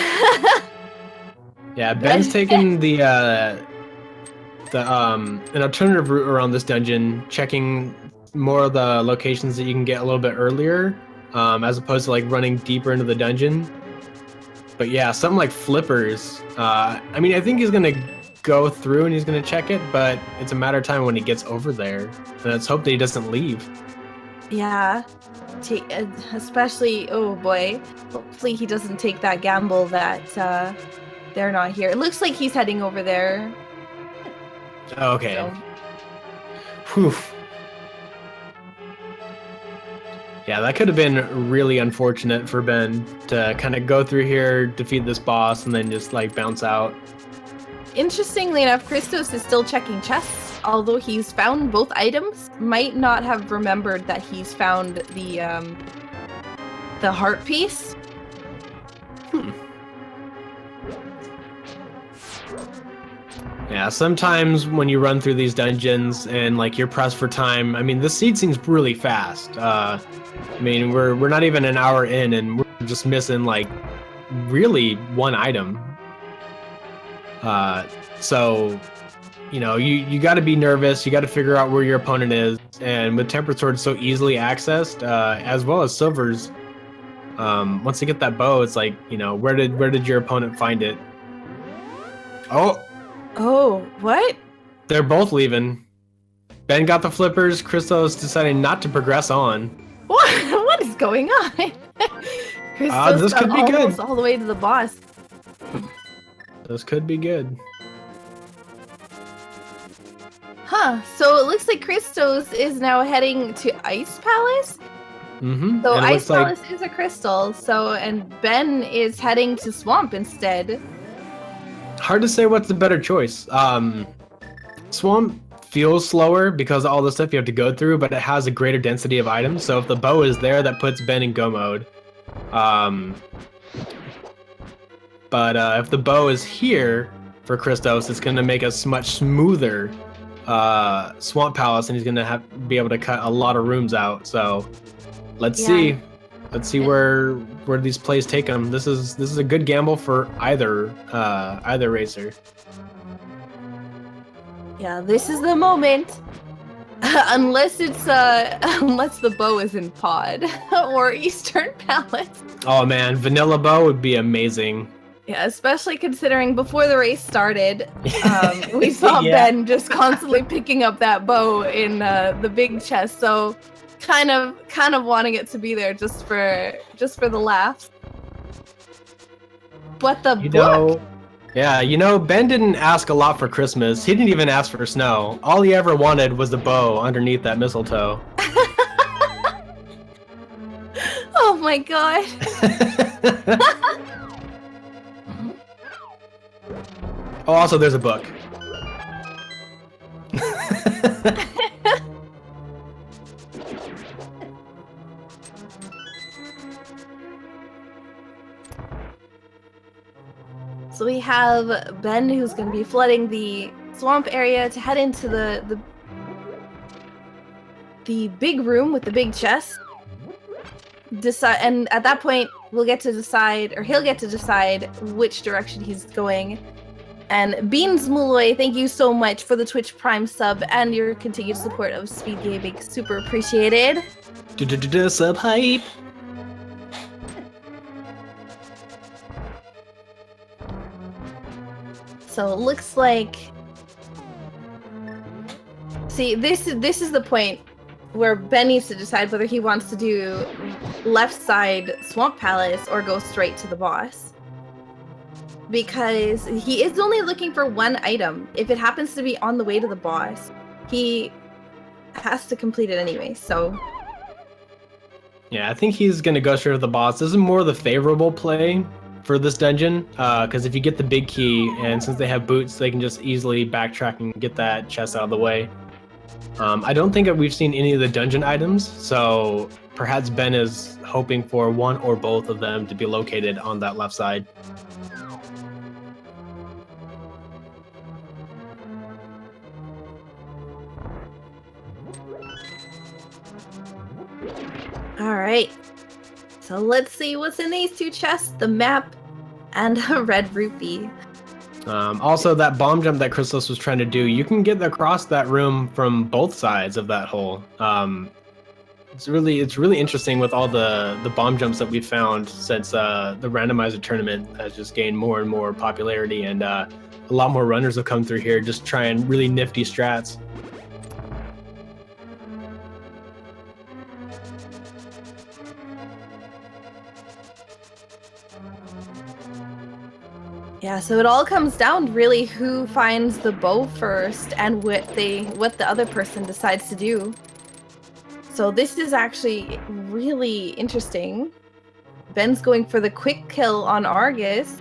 Yeah, Ben's taking an alternative route around this dungeon, checking more of the locations that you can get a little bit earlier, as opposed to like running deeper into the dungeon. But yeah, something like flippers. I mean, I think he's gonna go through and he's gonna check it, but it's a matter of time when he gets over there. And let's hope that he doesn't leave. Yeah, especially, oh boy, hopefully he doesn't take that gamble that they're not here. It looks like he's heading over there. Okay. So. Whew. Yeah, that could have been really unfortunate for Ben to kind of go through here, defeat this boss, and then just like bounce out. Interestingly enough, Christos is still checking chests, although he's found both items. Might not have remembered that he's found the heart piece. Yeah, sometimes when you run through these dungeons and like you're pressed for time, I mean, this seed seems really fast. I mean, we're not even an hour in and we're just missing like really 1 item. So, you know, you got to be nervous. You got to figure out where your opponent is. And with Tempered Sword so easily accessed, as well as Silver's, once you get that bow, it's like, you know, where did your opponent find it? Oh, what? They're both leaving. Ben got the flippers. Christos decided not to progress on. What is going on? Christos this could be almost good. all the way to the boss. This could be good. Huh. So it looks like Christos is now heading to Ice Palace. Mm-hmm. So Ice Palace is a crystal. And Ben is heading to Swamp instead. Hard to say what's the better choice. Swamp feels slower because of all the stuff you have to go through, but it has a greater density of items. So if the bow is there, that puts Ben in go mode. But if the bow is here for Christos, it's going to make a much smoother Swamp Palace, and he's going to be able to cut a lot of rooms out. So let's see. Let's see where these plays take him. This is a good gamble for either racer. Yeah, this is the moment. unless the bow is in Pod or Eastern Palace. Oh man, Vanilla Bow would be amazing. Yeah, especially considering before the race started, we saw Ben just constantly picking up that bow in the big chest. So kind of wanting it to be there just for the laughs. But the book. Yeah, you know, Ben didn't ask a lot for Christmas. He didn't even ask for snow. All he ever wanted was the bow underneath that mistletoe. Oh my god. Oh, also, there's a book. So we have Ben, who's going to be flooding the swamp area to head into the big room with the big chest. And at that point, we'll get to decide, or he'll get to decide which direction he's going. And Beans Muloy, thank you so much for the Twitch Prime sub and your continued support of Speed Gaming. Super appreciated. Sub hype. So it looks like. See, this is the point where Ben needs to decide whether he wants to do left side Swamp Palace or go straight to the boss. Because he is only looking for one item. If it happens to be on the way to the boss, he has to complete it anyway, so. Yeah, I think he's gonna go straight to the boss. This is more the favorable play for this dungeon, because if you get the big key, and since they have boots, they can just easily backtrack and get that chest out of the way. I don't think that we've seen any of the dungeon items, so perhaps Ben is hoping for one or both of them to be located on that left side. Alright. So let's see what's in these two chests, the map and a red rupee. Also, that bomb jump that Christos was trying to do, you can get across that room from both sides of that hole. It's really interesting with all the bomb jumps that we've found since the randomizer tournament has just gained more and more popularity, and a lot more runners have come through here just trying really nifty strats. Yeah, so it all comes down really who finds the bow first and what the other person decides to do. So this is actually really interesting. Ben's going for the quick kill on Argus.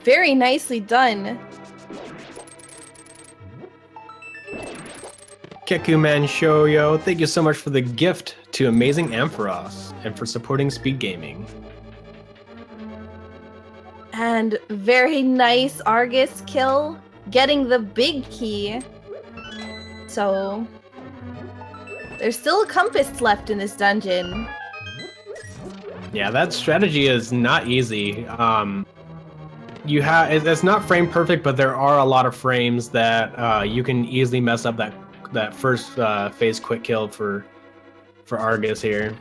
Very nicely done. Kekuman Shoyo, thank you so much for the gift to Amazing Ampharos and for supporting Speed Gaming. And very nice Argus kill, getting the big key. So there's still a compass left in this dungeon. Yeah, that strategy is not easy. It's not frame perfect, but there are a lot of frames that you can easily mess up that first phase quick kill for Argus here.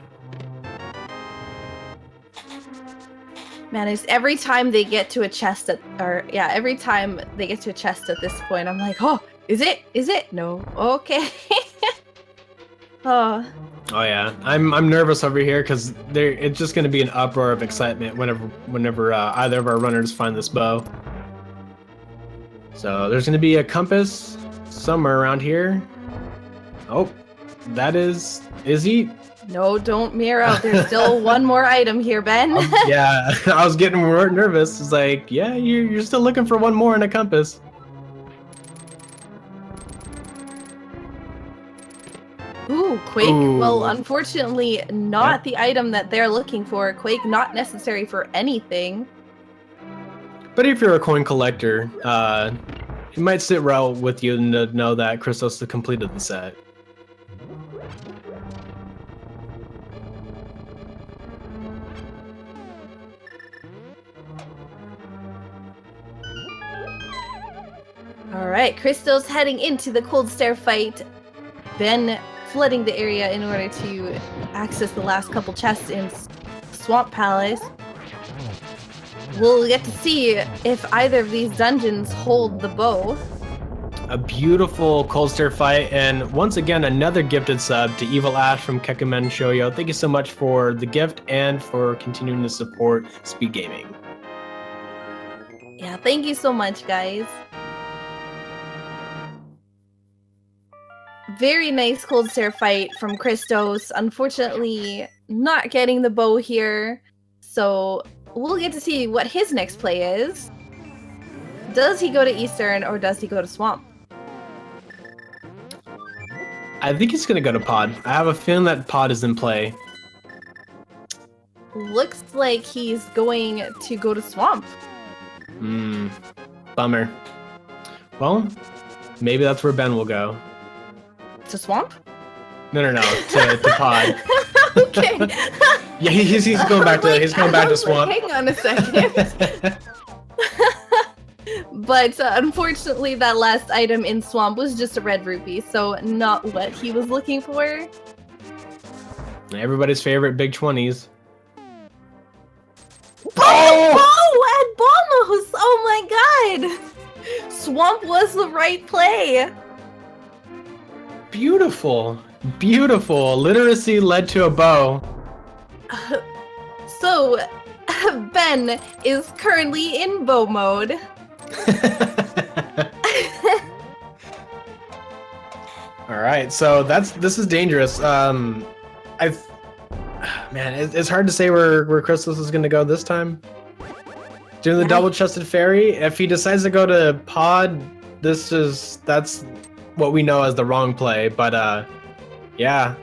Man, it's every time they get to a chest every time they get to a chest at this point, I'm like, oh, is it? Is it? No. Okay. Oh yeah, I'm nervous over here because it's just going to be an uproar of excitement whenever either of our runners find this bow. So there's going to be a compass somewhere around here. Oh, that is he? No, don't mirror out. There's still one more item here, Ben. Yeah, I was getting more nervous. It's like, yeah, you're still looking for one more in a compass. Ooh, Quake. Ooh. Well, unfortunately, not the item that they're looking for. Quake, not necessary for anything. But if you're a coin collector, it might sit well with you to know that Christos has completed the set. Alright, Christos heading into the cold stare fight. Ben flooding the area in order to access the last couple chests in Swamp Palace. We'll get to see if either of these dungeons hold the bow. A beautiful cold stare fight, and once again another gifted sub to Evil Ash from Kekumen Shoyo. Thank you so much for the gift and for continuing to support Speed Gaming. Yeah, thank you so much, guys. Very nice cold stare fight from Christos. Unfortunately, not getting the bow here. So we'll get to see what his next play is. Does he go to Eastern or does he go to Swamp? I think he's gonna go to Pod. I have a feeling that Pod is in play. Looks like he's going to go to Swamp. Bummer. Well, maybe that's where Ben will go. To Swamp? No, to Pod. Okay. Yeah, he's going back to Swamp. Hang on a second. But unfortunately, that last item in Swamp was just a red rupee, so not what he was looking for. Everybody's favorite big 20s. Oh, at Balmos! Oh my god! Swamp was the right play. Beautiful. Beautiful. Literacy led to a bow. So, Ben is currently in bow mode. All right, so this is dangerous. It's hard to say where Christos is gonna go this time. Doing the double-chested fairy. If he decides to go to Pod, that's what we know as the wrong play. But yeah,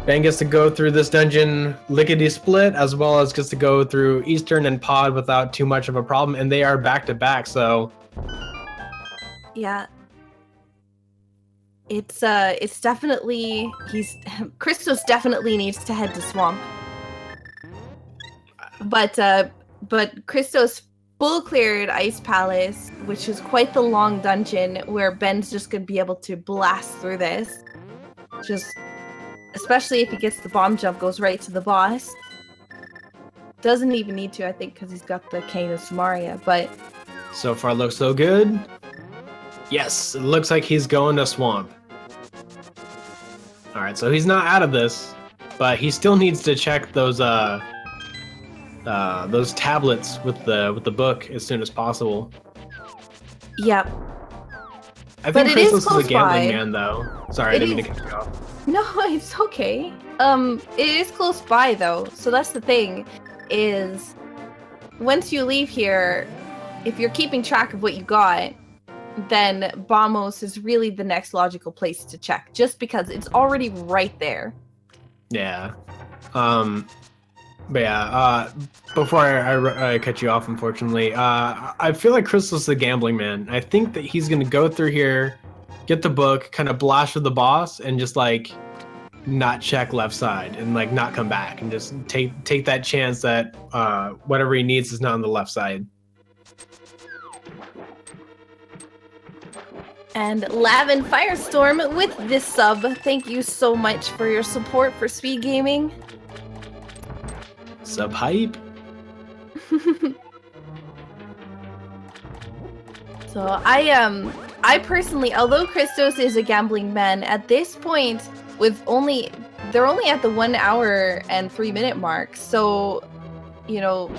Ben gets to go through this dungeon lickety-split, as well as gets to go through Eastern and Pod without too much of a problem, and they are back-to-back, so... Yeah. It's definitely... Christos definitely needs to head to Swamp. But Christos full cleared Ice Palace, which is quite the long dungeon, where Ben's just gonna be able to blast through this. Especially if he gets the bomb jump, goes right to the boss. Doesn't even need to, I think, because he's got the Cane of Samaria, but... So far looks so good. Yes, it looks like he's going to Swamp. Alright, so he's not out of this, but he still needs to check those tablets with the book as soon as possible. Yep. I think Christos is a gambling man, though. Sorry, I didn't mean to cut you off. No, it's okay. It is close by, though, so that's the thing, is once you leave here, if you're keeping track of what you got, then Bamos is really the next logical place to check, just because it's already right there. Yeah. But yeah, before I cut you off, unfortunately, I feel like Christos is the gambling man. I think that he's going to go through here, get the book, kind of blast with the boss, and just, like, not check left side, and, like, not come back, and just take that chance that whatever he needs is not on the left side. And Lavin Firestorm with this sub. Thank you so much for your support for Speed Gaming. Sub hype. So I personally, although Christos is a gambling man, at this point, they're only at the 1 hour and 3 minute mark. So, you know,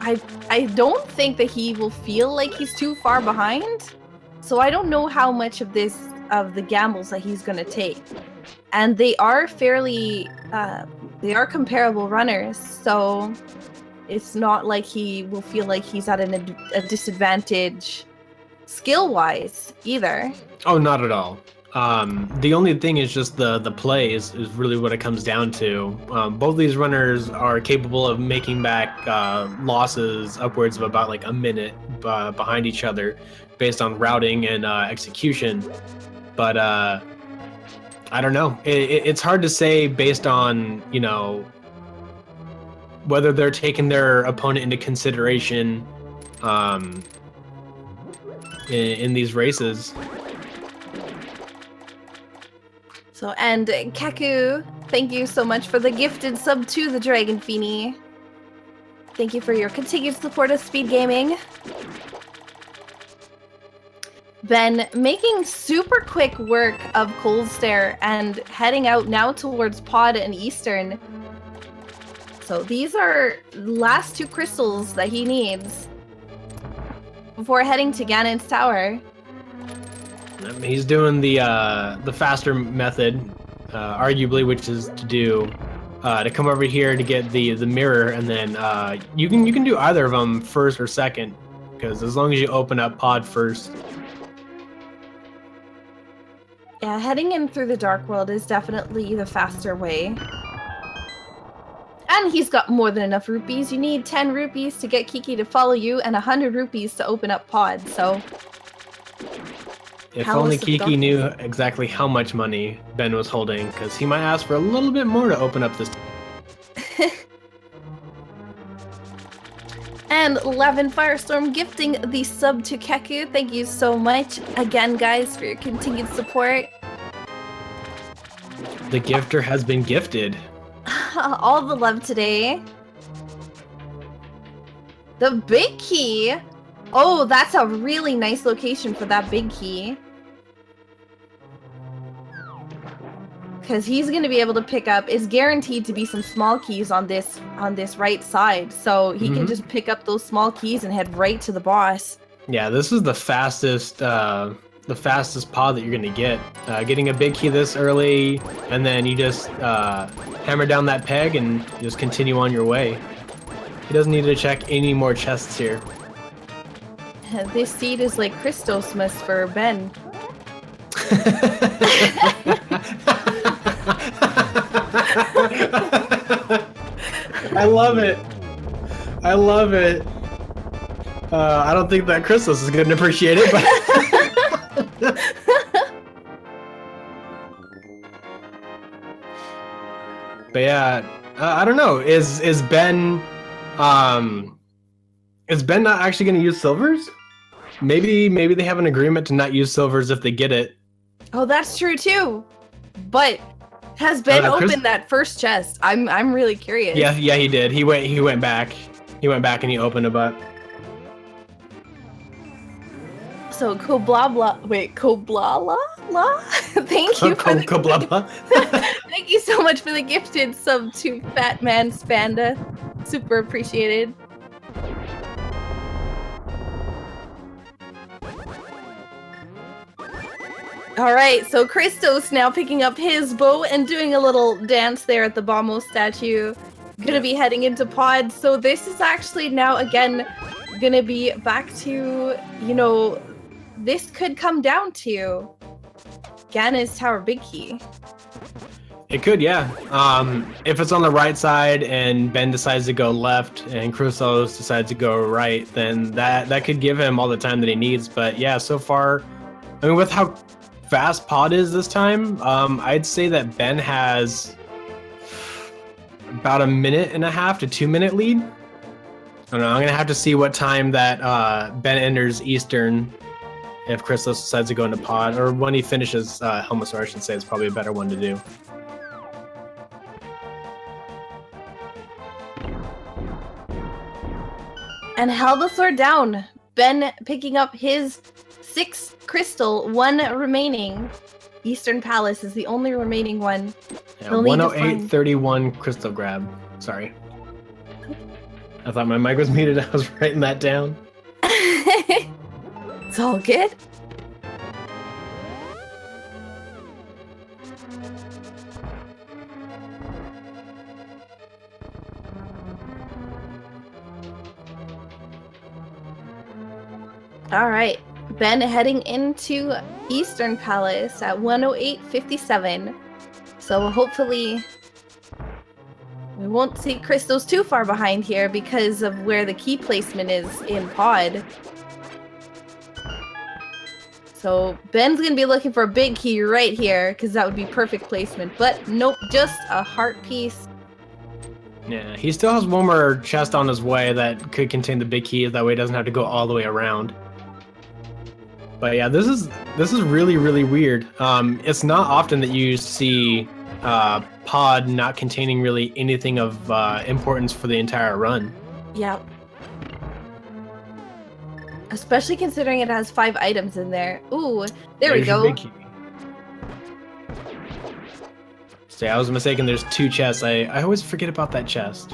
I don't think that he will feel like he's too far behind. So I don't know how much of the gambles that he's gonna take. And they are comparable runners, so it's not like he will feel like he's at a disadvantage skill-wise either. Oh, not at all. The only thing is just the play is really what it comes down to. Both these runners are capable of making back losses upwards of about like a minute behind each other based on routing and execution. But I don't know. It's hard to say based on, you know, whether they're taking their opponent into consideration in these races. So, and Kaku, thank you so much for the gifted sub to the Dragon Feeny. Thank you for your continued support of Speed Gaming. Ben making super quick work of Cold Stare and heading out now towards Pod and Eastern. So these are last two crystals that he needs. before heading to Ganon's tower. He's doing the faster method, arguably, which is to come over here to get the mirror, and then you can do either of them first or second, because as long as you open up pod first. Yeah, heading in through the Dark World is definitely the faster way. And he's got more than enough rupees. You need 10 rupees to get Kiki to follow you, and 100 rupees to open up pod, so... If only Kiki knew exactly how much money Ben was holding, because he might ask for a little bit more to open up this. And Levin Firestorm gifting the sub to Keku. Thank you so much again, guys, for your continued support. The gifter has been gifted. All the love today. The big key. Oh, that's a really nice location for that big key. Because he's going to be able to pick up, it's guaranteed to be some small keys on this right side. So he can just pick up those small keys and head right to the boss. Yeah, this is the fastest pod that you're going to get. Getting a big key this early, and then you just hammer down that peg and just continue on your way. He doesn't need to check any more chests here. This seed is like Christosmas for Ben. I love it. I love it. I don't think that Christos is going to appreciate it, but... But yeah, I don't know. Is Ben not actually going to use silvers? Maybe they have an agreement to not use silvers if they get it. Oh, that's true too. But has Ben opened that first chest? I'm really curious. Yeah, he did. He went back. He went back and he opened a butt. So Koblala. Thank you for Koblala. Thank you so much for the gifted sub to Fat Man Spanda. Super appreciated. All right, so Christos now picking up his bow and doing a little dance there at the Bamo statue. Gonna be heading into pod. So this is actually now again gonna be back to, you know, this could come down to Ganon's Tower Big Key. It could, yeah. If it's on the right side and Ben decides to go left and Christos decides to go right, then that could give him all the time that he needs. But yeah, so far, I mean, with how fast pod is this time, I'd say that Ben has about 1.5 to 2 minute lead. I don't know, I'm gonna have to see what time that Ben enters Eastern, if Christos decides to go into pod, or when he finishes Helmasaur, I should say, is probably a better one to do. And Helmasaur down. Ben picking up his 6th crystal, 1 remaining. Eastern Palace is the only remaining one. Yeah, 108.31 crystal grab. Sorry. I thought my mic was muted. I was writing that down. It's all good. All right, Ben heading into Eastern Palace at 108.57. So hopefully we won't see Christos too far behind here because of where the key placement is in pod. So Ben's gonna be looking for a big key right here because that would be perfect placement. But nope, just a heart piece. Yeah, he still has one more chest on his way that could contain the big key. That way he doesn't have to go all the way around. But yeah, this is really, really weird. It's not often that you see pod not containing really anything of importance for the entire run. Yeah. Especially considering it has 5 items in there. Ooh, there we go. Big key. See, I was mistaken. There's 2 chests. I always forget about that chest.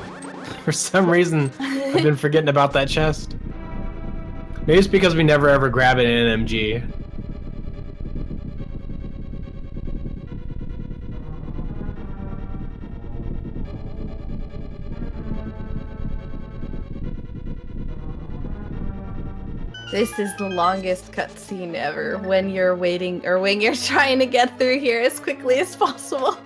For some reason, I've been forgetting about that chest. Maybe it's because we never ever grab it in an MG. This is the longest cutscene ever when you're waiting or when you're trying to get through here as quickly as possible.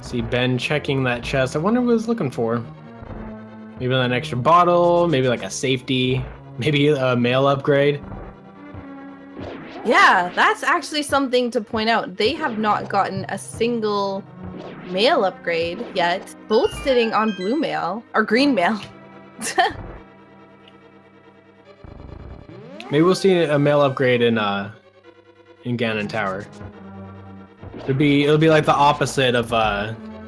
See Ben checking that chest. I wonder what he's looking for. Maybe an extra bottle, maybe like a safety, maybe a mail upgrade. Yeah, that's actually something to point out. They have not gotten a single mail upgrade yet. Both sitting on blue mail or green mail. Maybe we'll see a mail upgrade in Ganon Tower. It'll be like the opposite of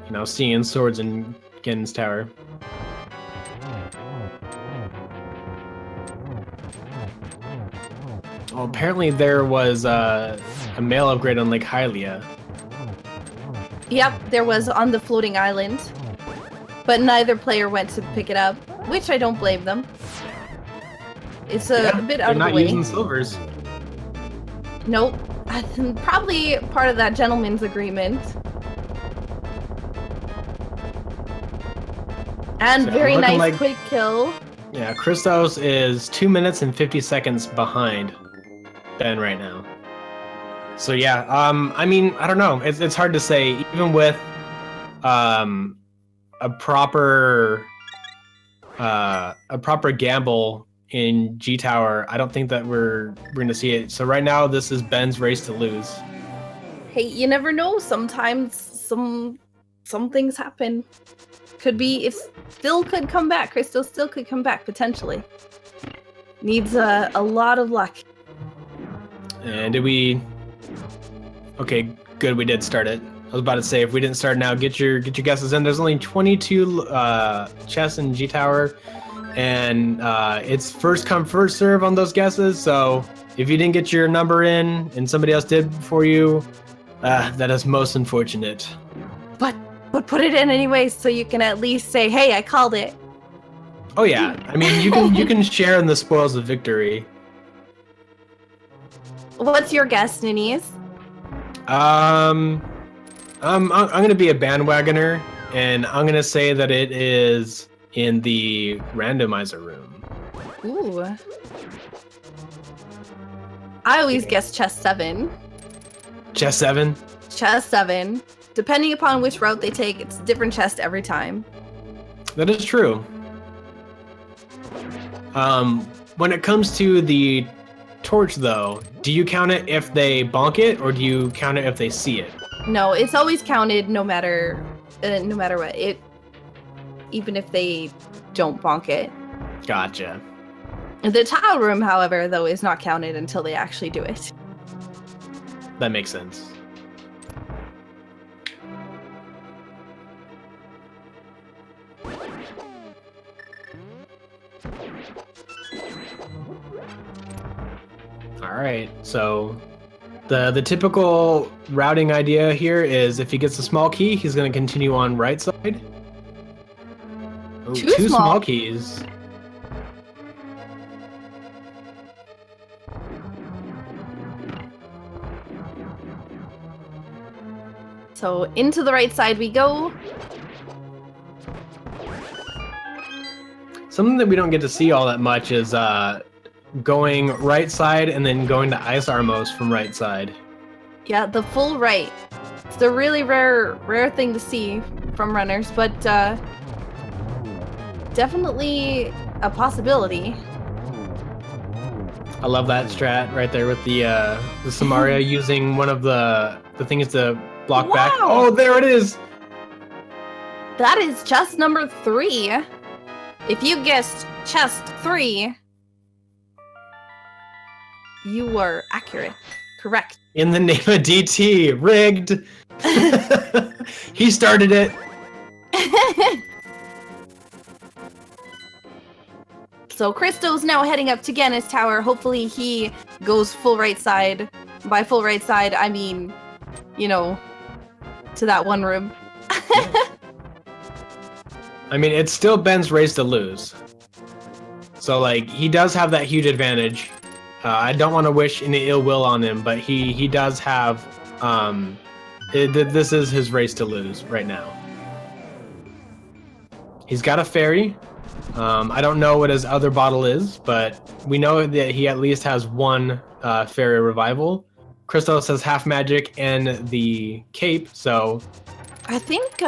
you know, seeing swords in Ganon's Tower. Well, apparently there was a mail upgrade on Lake Hylia. Yep, there was on the floating island. But neither player went to pick it up, which I don't blame them. It's a bit out of the way. They're not using silvers. Nope. Probably part of that gentleman's agreement. And So very nice like, quick kill. Yeah, Christos is 2 minutes and 50 seconds behind Ben right now. So yeah, I mean, I don't know. It's hard to say. Even with a proper gamble in G Tower, I don't think that we're gonna see it. So right now, this is Ben's race to lose. Hey, you never know. Sometimes some things happen. Could be, it still could come back. Christos still could come back potentially. Needs a lot of luck. And did we? Okay, good. We did start it. I was about to say, if we didn't start now, get your guesses in. There's only 22 chests in G Tower, and it's first come first serve on those guesses. So if you didn't get your number in and somebody else did for you, that is most unfortunate. But put it in anyway, so you can at least say, "Hey, I called it." Oh yeah, I mean you can share in the spoils of victory. What's your guess, Ninies? I'm gonna be a bandwagoner, and I'm gonna say that it is in the randomizer room. Ooh. I always guess chest 7. Chest 7? Chest 7. Depending upon which route they take, it's a different chest every time. That is true. When it comes to the torch, though, do you count it if they bonk it, or do you count it if they see it? No, it's always counted no matter what. Even if they don't bonk it. Gotcha. The tile room, however, though, is not counted until they actually do it. That makes sense. All right, so the typical routing idea here is if he gets a small key, he's going to continue on right side. Oh, two small keys. So into the right side we go. Something that we don't get to see all that much is going right side and then going to Ice Armos from right side. Yeah, the full right. It's a really rare thing to see from runners, but definitely a possibility. I love that strat right there with the Samaria using one of the things to block back. Oh, there it is! That is chest number 3. If you guessed chest 3, you were accurate. Correct. In the name of DT, rigged. He started it. So Christo's now heading up to Ganon's Tower. Hopefully he goes full right side. By full right side, I mean, you know, to that one room. I mean, it's still Ben's race to lose. So like he does have that huge advantage. I don't want to wish any ill will on him, but he does have. This is his race to lose right now. He's got a fairy. I don't know what his other bottle is, but we know that he at least has one fairy revival. Christos has half magic and the cape, so I think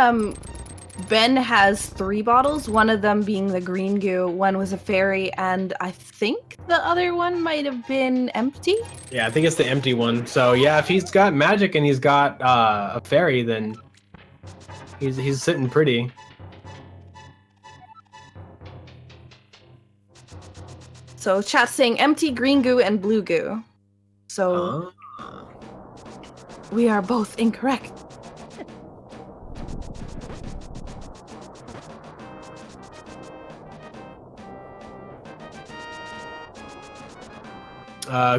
Ben has 3 bottles, one of them being the green goo, one was a fairy, and I think the other one might have been empty. Yeah, I think it's the empty one. So yeah, if he's got magic and he's got a fairy, then he's sitting pretty. So chat's saying empty, green goo, and blue goo. So we are both incorrect.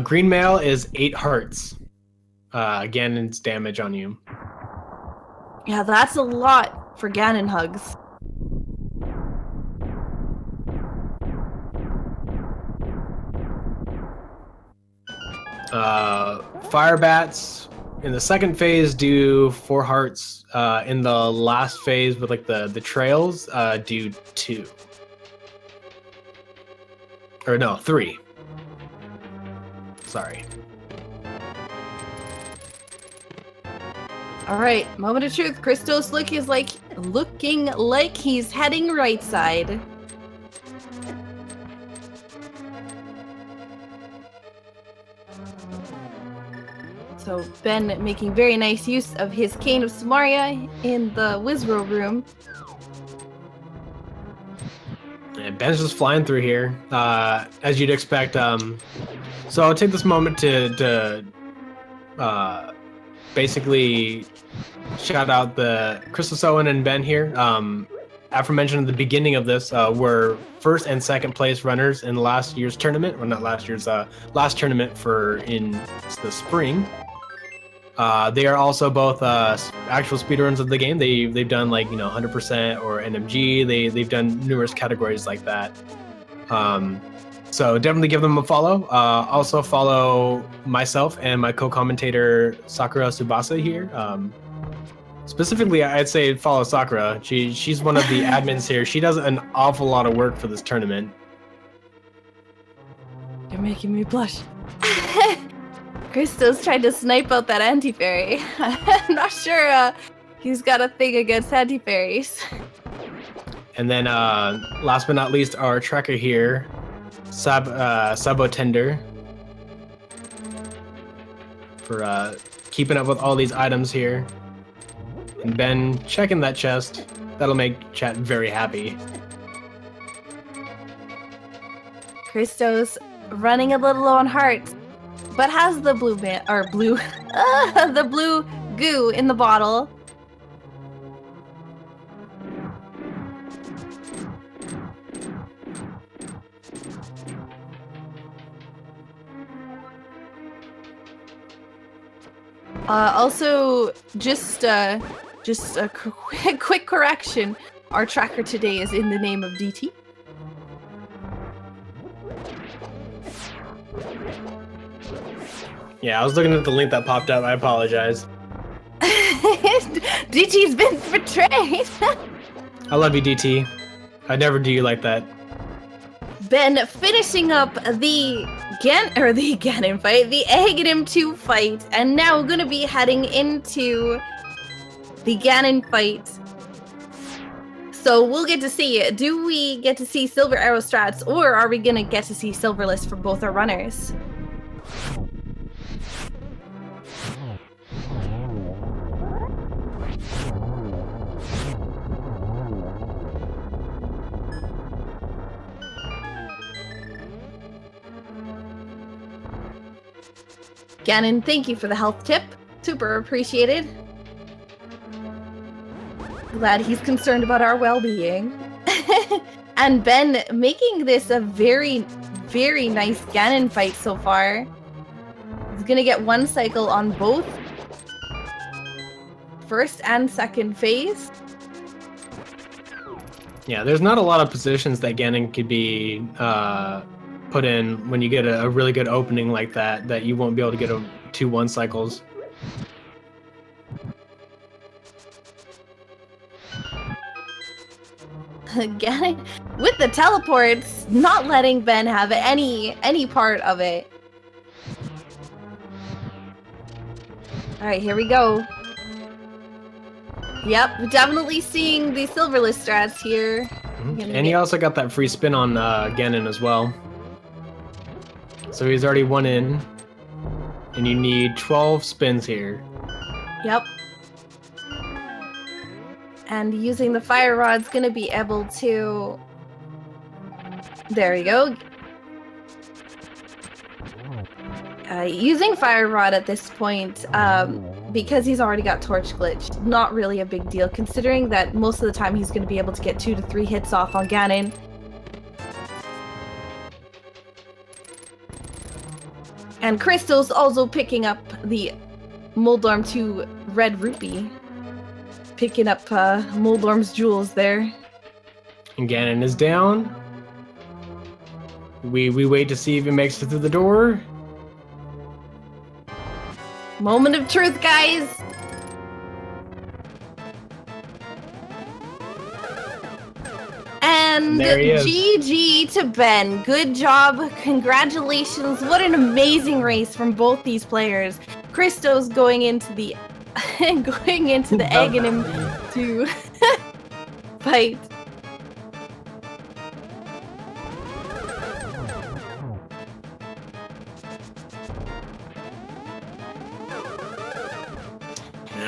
Green mail is 8 hearts. Ganon's damage on you. Yeah, that's a lot for Ganon hugs. Fire bats in the second phase do 4 hearts. In the last phase with like the trails do 2. Or no, 3. Sorry. All right, moment of truth. Christos looking like he's heading right side. So Ben making very nice use of his Cane of Samaria in the Wizrow room. Yeah, Ben's just flying through here, as you'd expect. So I'll take this moment to basically shout out the ChristosOwen and Ben here. Aforementioned at the beginning of this, were first and second place runners in last year's tournament, or not last year's, last tournament in the spring. They are also both actual speedruns of the game. They've done like 100% or NMG. They've done numerous categories like that. So definitely give them a follow. Also follow myself and my co-commentator Sakura Tsubasa here. Specifically, I'd say follow Sakura. She's one of the admins here. She does an awful lot of work for this tournament. You're making me blush. Christos tried to snipe out that anti-fairy. I'm not sure he's got a thing against anti-fairies. And then last but not least, our tracker here, Sabotender, for keeping up with all these items here. And Ben checking that chest. That'll make chat very happy. Christos running a little low on hearts, but has the blue the blue goo in the bottle. Also, just a quick correction. Our tracker today is in the name of DT. Yeah, I was looking at the link that popped up. I apologize. DT's been betrayed. I love you, DT. I'd never do you like that. Ben finishing up the Ganon fight, the ajneb174 fight, and now we're gonna be heading into the Ganon fight. So we'll get to see, do we get to see silver arrow strats, or are we gonna get to see silverless for both our runners? Ganon, thank you for the health tip. Super appreciated. Glad he's concerned about our well-being. And Ben making this a very, very nice Ganon fight so far. He's gonna get 1 cycle on both first and second phase. Yeah, there's not a lot of positions that Ganon could be put in when you get a really good opening like that you won't be able to get 2-1 cycles. Ganon with the teleports, not letting Ben have any part of it. All right, here we go. Yep, definitely seeing the silverless strats here. And he also got that free spin on Ganon as well. So he's already 1 in. And you need 12 spins here. Yep. And using the fire rod's gonna be able to... There we go. Using fire rod at this point, because he's already got torch glitch, not really a big deal, considering that most of the time he's going to be able to get 2 to 3 hits off on Ganon. And Christos also picking up the Moldorm 2 red rupee. Picking up Moldorm's jewels there. And Ganon is down. We wait to see if he makes it through the door. Moment of truth, guys! And GG to Ben. Good job. Congratulations. What an amazing race from both these players. Christos going into the ajneb174 fight.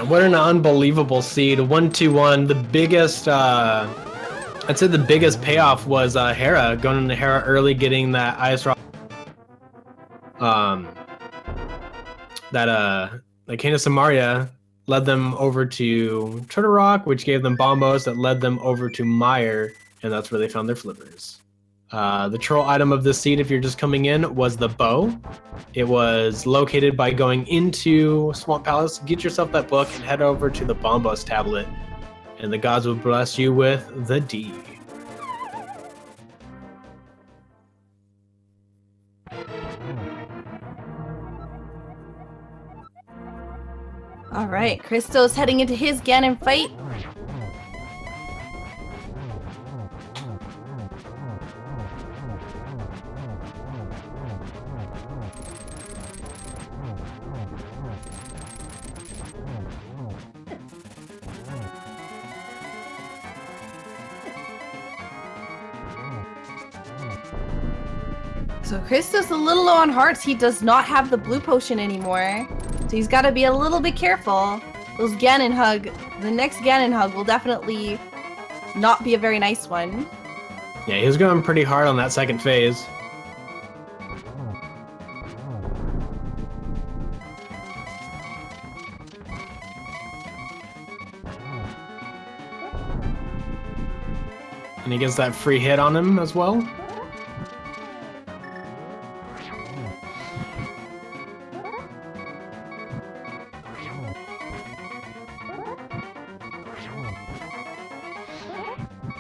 What an unbelievable seed. 1-2-1. The biggest, I'd say the biggest payoff was Hera, going into Hera early, getting that ice rock. That Kena Samaria led them over to Turtle Rock, which gave them bombos that led them over to Mire, and that's where they found their flippers. The troll item of this seed, if you're just coming in, was the bow. It was located by going into Swamp Palace. Get yourself that book and head over to the Bombos tablet, and the gods will bless you with the D. All right, Christos heading into his Ganon fight. So Christos a little low on hearts. He does not have the blue potion anymore. So he's got to be a little bit careful. The next Ganon hug will definitely not be a very nice one. Yeah, he was going pretty hard on that second phase. And he gets that free hit on him as well.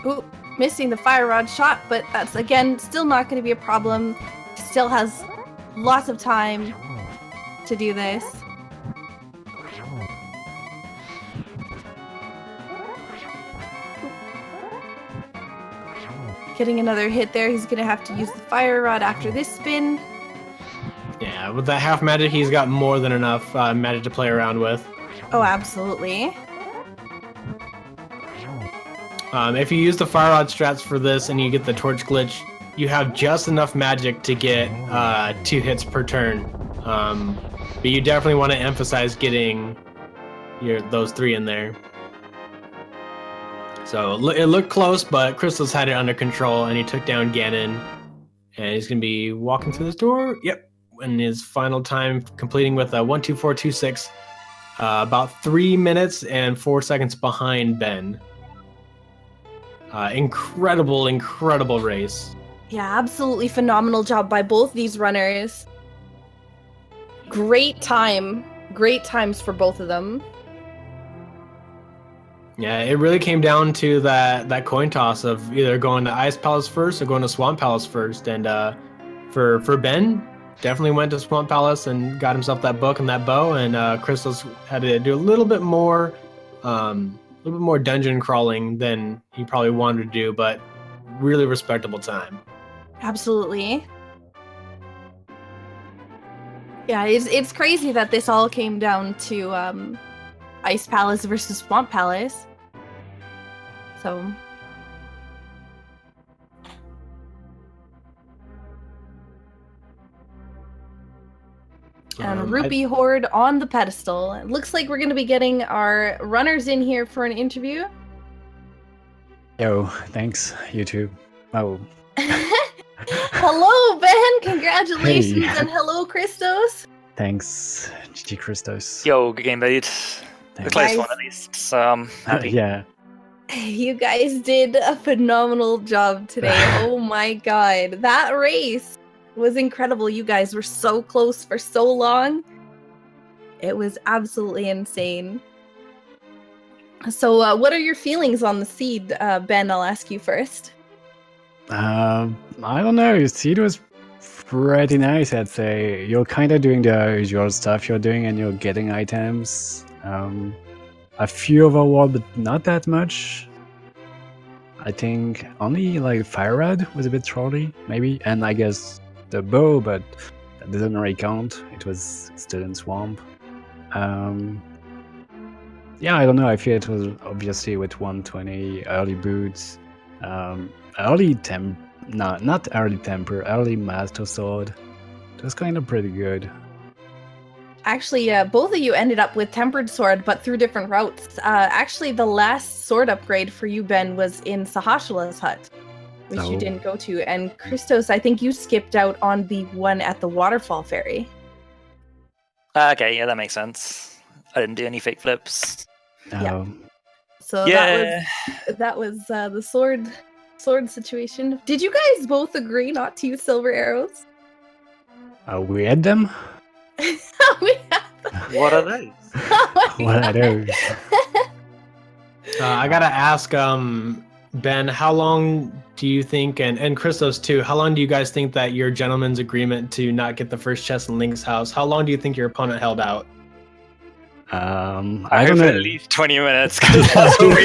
Ooh, missing the fire rod shot, but that's again still not going to be a problem. He still has lots of time to do this. Getting another hit there. He's going to have to use the fire rod after this spin. Yeah, with that half magic, he's got more than enough magic to play around with. Oh, absolutely. If you use the fire rod strats for this and you get the torch glitch, you have just enough magic to get 2 hits per turn. But you definitely want to emphasize getting those 3 in there. So it looked close, but Christos had it under control, and he took down Ganon. And he's going to be walking through this door. Yep. In his final time, completing with a 1-2-4-2-6. About 3 minutes and 4 seconds behind Ben. Incredible race. Yeah, absolutely phenomenal job by both these runners. Great times for both of them. Yeah, it really came down to that coin toss of either going to Ice Palace first or going to Swamp Palace first. And for Ben, definitely went to Swamp Palace and got himself that book and that bow. And Christos had to do a little bit more dungeon crawling than he probably wanted to do, but really respectable time. Absolutely. Yeah, it's crazy that this all came down to Ice Palace versus Swamp Palace. So. And Rupee Horde on the pedestal. It looks like we're going to be getting our runners in here for an interview. Yo, thanks, YouTube. Oh. Hello, Ben. Congratulations. Hey. And hello, Christos. Thanks, GG Christos. Yo, good game, mate. The close one, at least. So I'm happy. Yeah. You guys did a phenomenal job today. Oh my god. That race was incredible. You guys were so close for so long. It was absolutely insane. So what are your feelings on the seed? Ben, I'll ask you first. I don't know. Seed was pretty nice, I'd say. You're kind of doing the usual stuff you're doing and you're getting items. A few overworld, but not that much. I think only like Fire Rod was a bit trolly, maybe. And I guess the bow, but that doesn't really count. It was still in Swamp. Yeah, I don't know. I feel it was obviously with 120 early boots, early not early temper, early Master Sword. It was kind of pretty good. Actually, both of you ended up with Tempered Sword, but through different routes. Actually, the last sword upgrade for you, Ben, was in Sahashala's hut, which you didn't go to. And Christos, I think you skipped out on the one at the Waterfall Ferry. Okay, yeah, that makes sense. I didn't do any fake flips. No. Yeah. So that was the sword situation. Did you guys both agree not to use silver arrows? We had them? What are those? What are those? I gotta ask, Ben, how long do you think, and Christos too, how long do you guys think that your gentleman's agreement to not get the first chest in Link's house, how long do you think your opponent held out? I don't know. At least 20 minutes, because that's what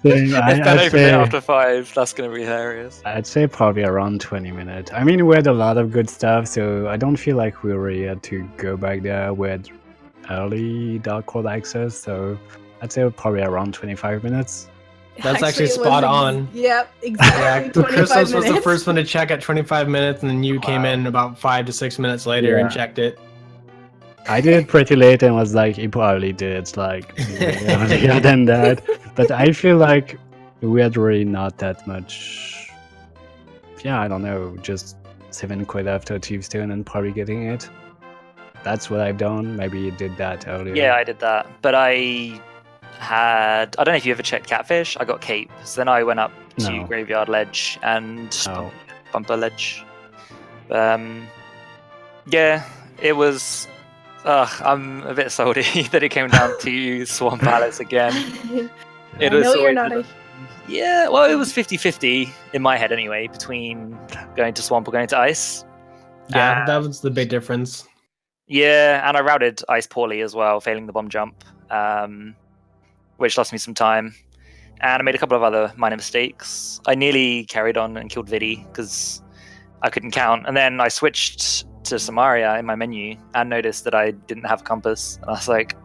if that opened it after 5, that's going to be hilarious. I'd say probably around 20 minutes. I mean, we had a lot of good stuff, so I don't feel like we really had to go back there. We had early Dark World access, so I'd say probably around 25 minutes. That's actually spot on. Yep, exactly. Yeah, Christos was the first one to check at 25 minutes, and then you came in about 5 to 6 minutes later and checked it. I did it pretty late and was like, he probably did like earlier than that. But I feel like we had really not that much. Yeah, I don't know, just 7 quid after Tombstone and probably getting it. That's what I've done. Maybe you did that earlier. Yeah, I did that. But I don't know if you ever checked Catfish. I got Cape. So then I went up to Graveyard Ledge and Bumper Ledge. Yeah, it was. I'm a bit salty that it came down to Swamp Palace again. It was you're not Yeah, well, it was 50-50 in my head anyway, between going to Swamp or going to Ice. Yeah, that was the big difference. Yeah, and I routed Ice poorly as well, failing the bomb jump, which lost me some time. And I made a couple of other minor mistakes. I nearly carried on and killed Vidi because I couldn't count. And then I switched to Samaria in my menu and noticed that I didn't have a compass. And I was like,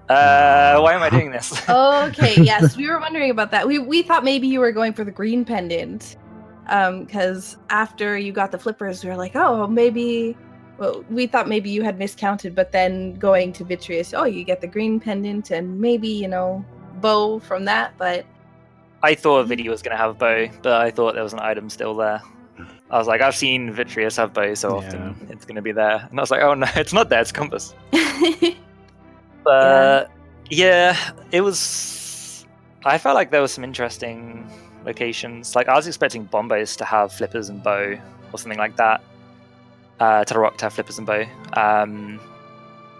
why am I doing this? Okay, yes, we were wondering about that. We thought maybe you were going for the green pendant. Because after you got the flippers, we were like, oh, maybe... Well, we thought maybe you had miscounted, but then going to Vitreous, you get the green pendant and maybe, bow from that, but... I thought Vidi was going to have bow, but I thought there was an item still there. I was like, I've seen Vitreous have bow so often, it's going to be there. And I was like, oh no, it's not there, it's compass. But yeah, it was... I felt like there was some interesting locations. Like, I was expecting Bombos to have flippers and bow, or something like that. Rock to have flippers and bow.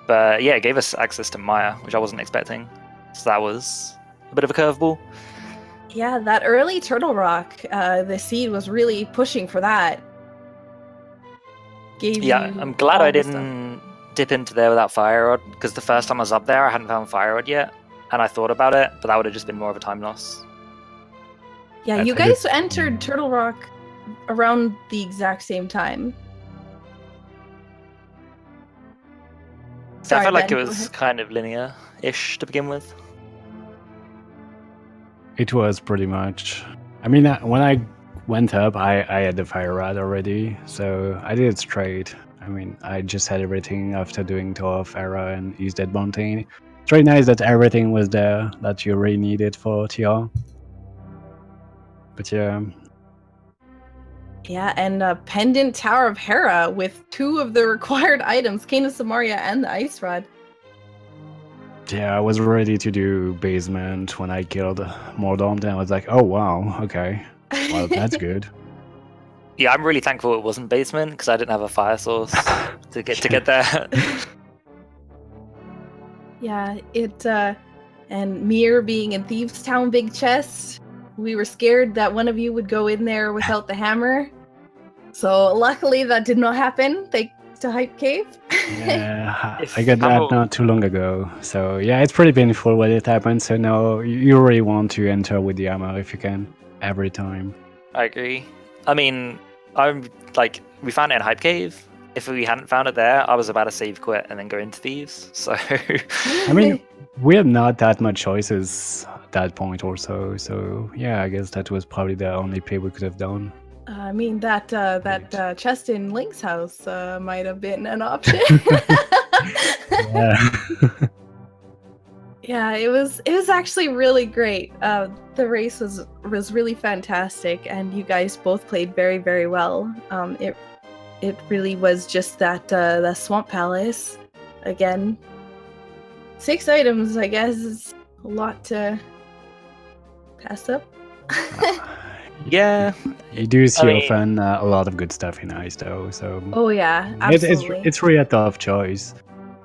But yeah, it gave us access to Maya, which I wasn't expecting. So that was a bit of a curveball. Yeah, that early Turtle Rock, the seed was really pushing for that. I'm glad I didn't dip into there without Fire Rod, because the first time I was up there, I hadn't found Fire Rod yet, and I thought about it, but that would have just been more of a time loss. Yeah, I you think guys entered Turtle Rock around the exact same time. So I felt like Ben, it go was ahead. kind of linear-ish to begin with. It was pretty much. I mean, when I went up, I had the Fire Rod already, so I did it straight. I mean, I just had everything after doing Tour Era and East Dead Mountain. It's really nice that everything was there that you really needed for TR. But yeah. Yeah, and Pendant Tower of Hera with 2 of the required items, Cane of Samaria and the Ice Rod. Yeah, I was ready to do basement when I killed Mordaunt, and I was like, oh wow, okay. Well, that's good. Yeah, I'm really thankful it wasn't basement, because I didn't have a fire source to get there. Yeah, and Mir being in Thieves Town Big Chest, we were scared that one of you would go in there without the hammer. So luckily that did not happen, thanks to Hype Cave. Yeah, If I got that Hammer- not too long ago. So yeah, it's pretty painful when it happens. So no, you really want to enter with the ammo if you can, every time. I agree. I mean, we found it in Hype Cave. If we hadn't found it there, I was about to save quit and then go into Thieves. So I mean, we had not that much choices at that point or so. So yeah, I guess that was probably the only play we could have done. I mean, that chest in Link's house might have been an option. Yeah. Yeah, it was actually really great. The race was really fantastic, and you guys both played very, very well. It really was just that the Swamp Palace again. 6 items, I guess, is a lot to pass up. yeah, You do see I mean- often a lot of good stuff in Ice though. So Oh yeah, absolutely. it's really a tough choice.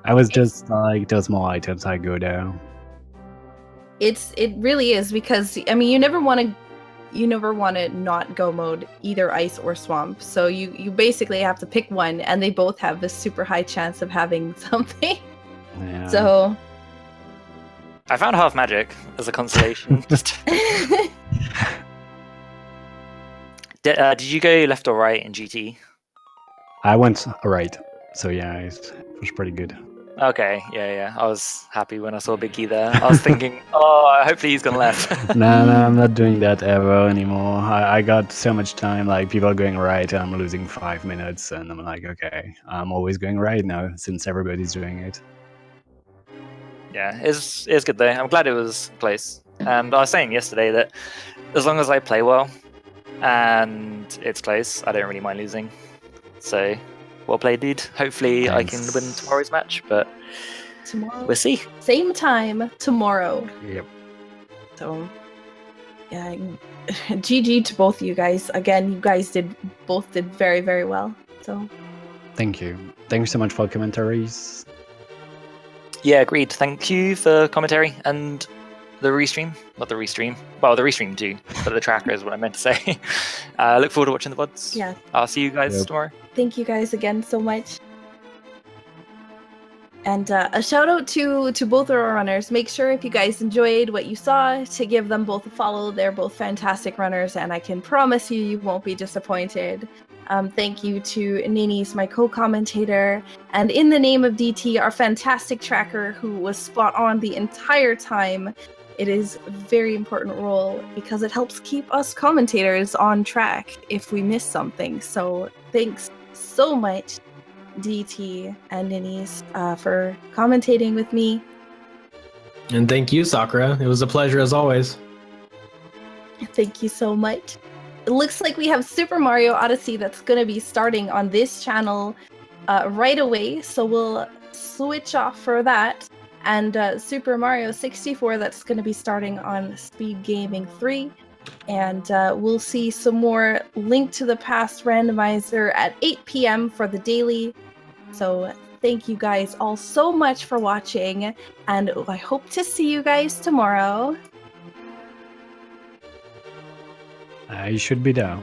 I was just like, there's more items, I go there. It really is, because I mean you never want to not go mode either ice or swamp. So you basically have to pick one, and they both have a super high chance of having something. Yeah. So I found half magic as a consolation. Did you go left or right in GT? I went right. So yeah, it was pretty good. Okay, yeah. I was happy when I saw Big Key there. I was thinking, oh, hopefully he's gone left. No, I'm not doing that ever anymore. I got so much time, like people are going right, and I'm losing 5 minutes, and I'm like, okay, I'm always going right now since everybody's doing it. Yeah, it's good though. I'm glad it was close. And I was saying yesterday that as long as I play well and it's close, I don't really mind losing. So, well played, dude. Hopefully I can win tomorrow's match, but tomorrow, we'll see. same time tomorrow. Yep. So yeah, GG to both of you guys. Again, you guys both did very, very well. So Thank you. Thank you so much for commentaries. Yeah, agreed. Thank you for commentary and the restream. Not the restream. Well, the restream too, but the tracker is what I meant to say. Look forward to watching the VODs. yeah, I'll see you guys Yep. tomorrow. thank you guys again so much. And a shout out to both of our runners. Make sure if you guys enjoyed what you saw to give them both a follow. They're both fantastic runners, and I can promise you won't be disappointed. Thank you to Nini's, my co-commentator, and in the name of DT, our fantastic tracker who was spot on the entire time. It is a very important role because it helps keep us commentators on track if we miss something. So thanks so much, DT and Nini's, for commentating with me. And thank you, Sakura. It was a pleasure as always. Thank you so much. It looks like we have Super Mario Odyssey that's going to be starting on this channel right away, so we'll switch off for that. And Super Mario 64 that's going to be starting on Speed Gaming 3. And we'll see some more Link to the Past Randomizer at 8 p.m. for the daily. So thank you guys all so much for watching, and I hope to see you guys tomorrow. You should be there.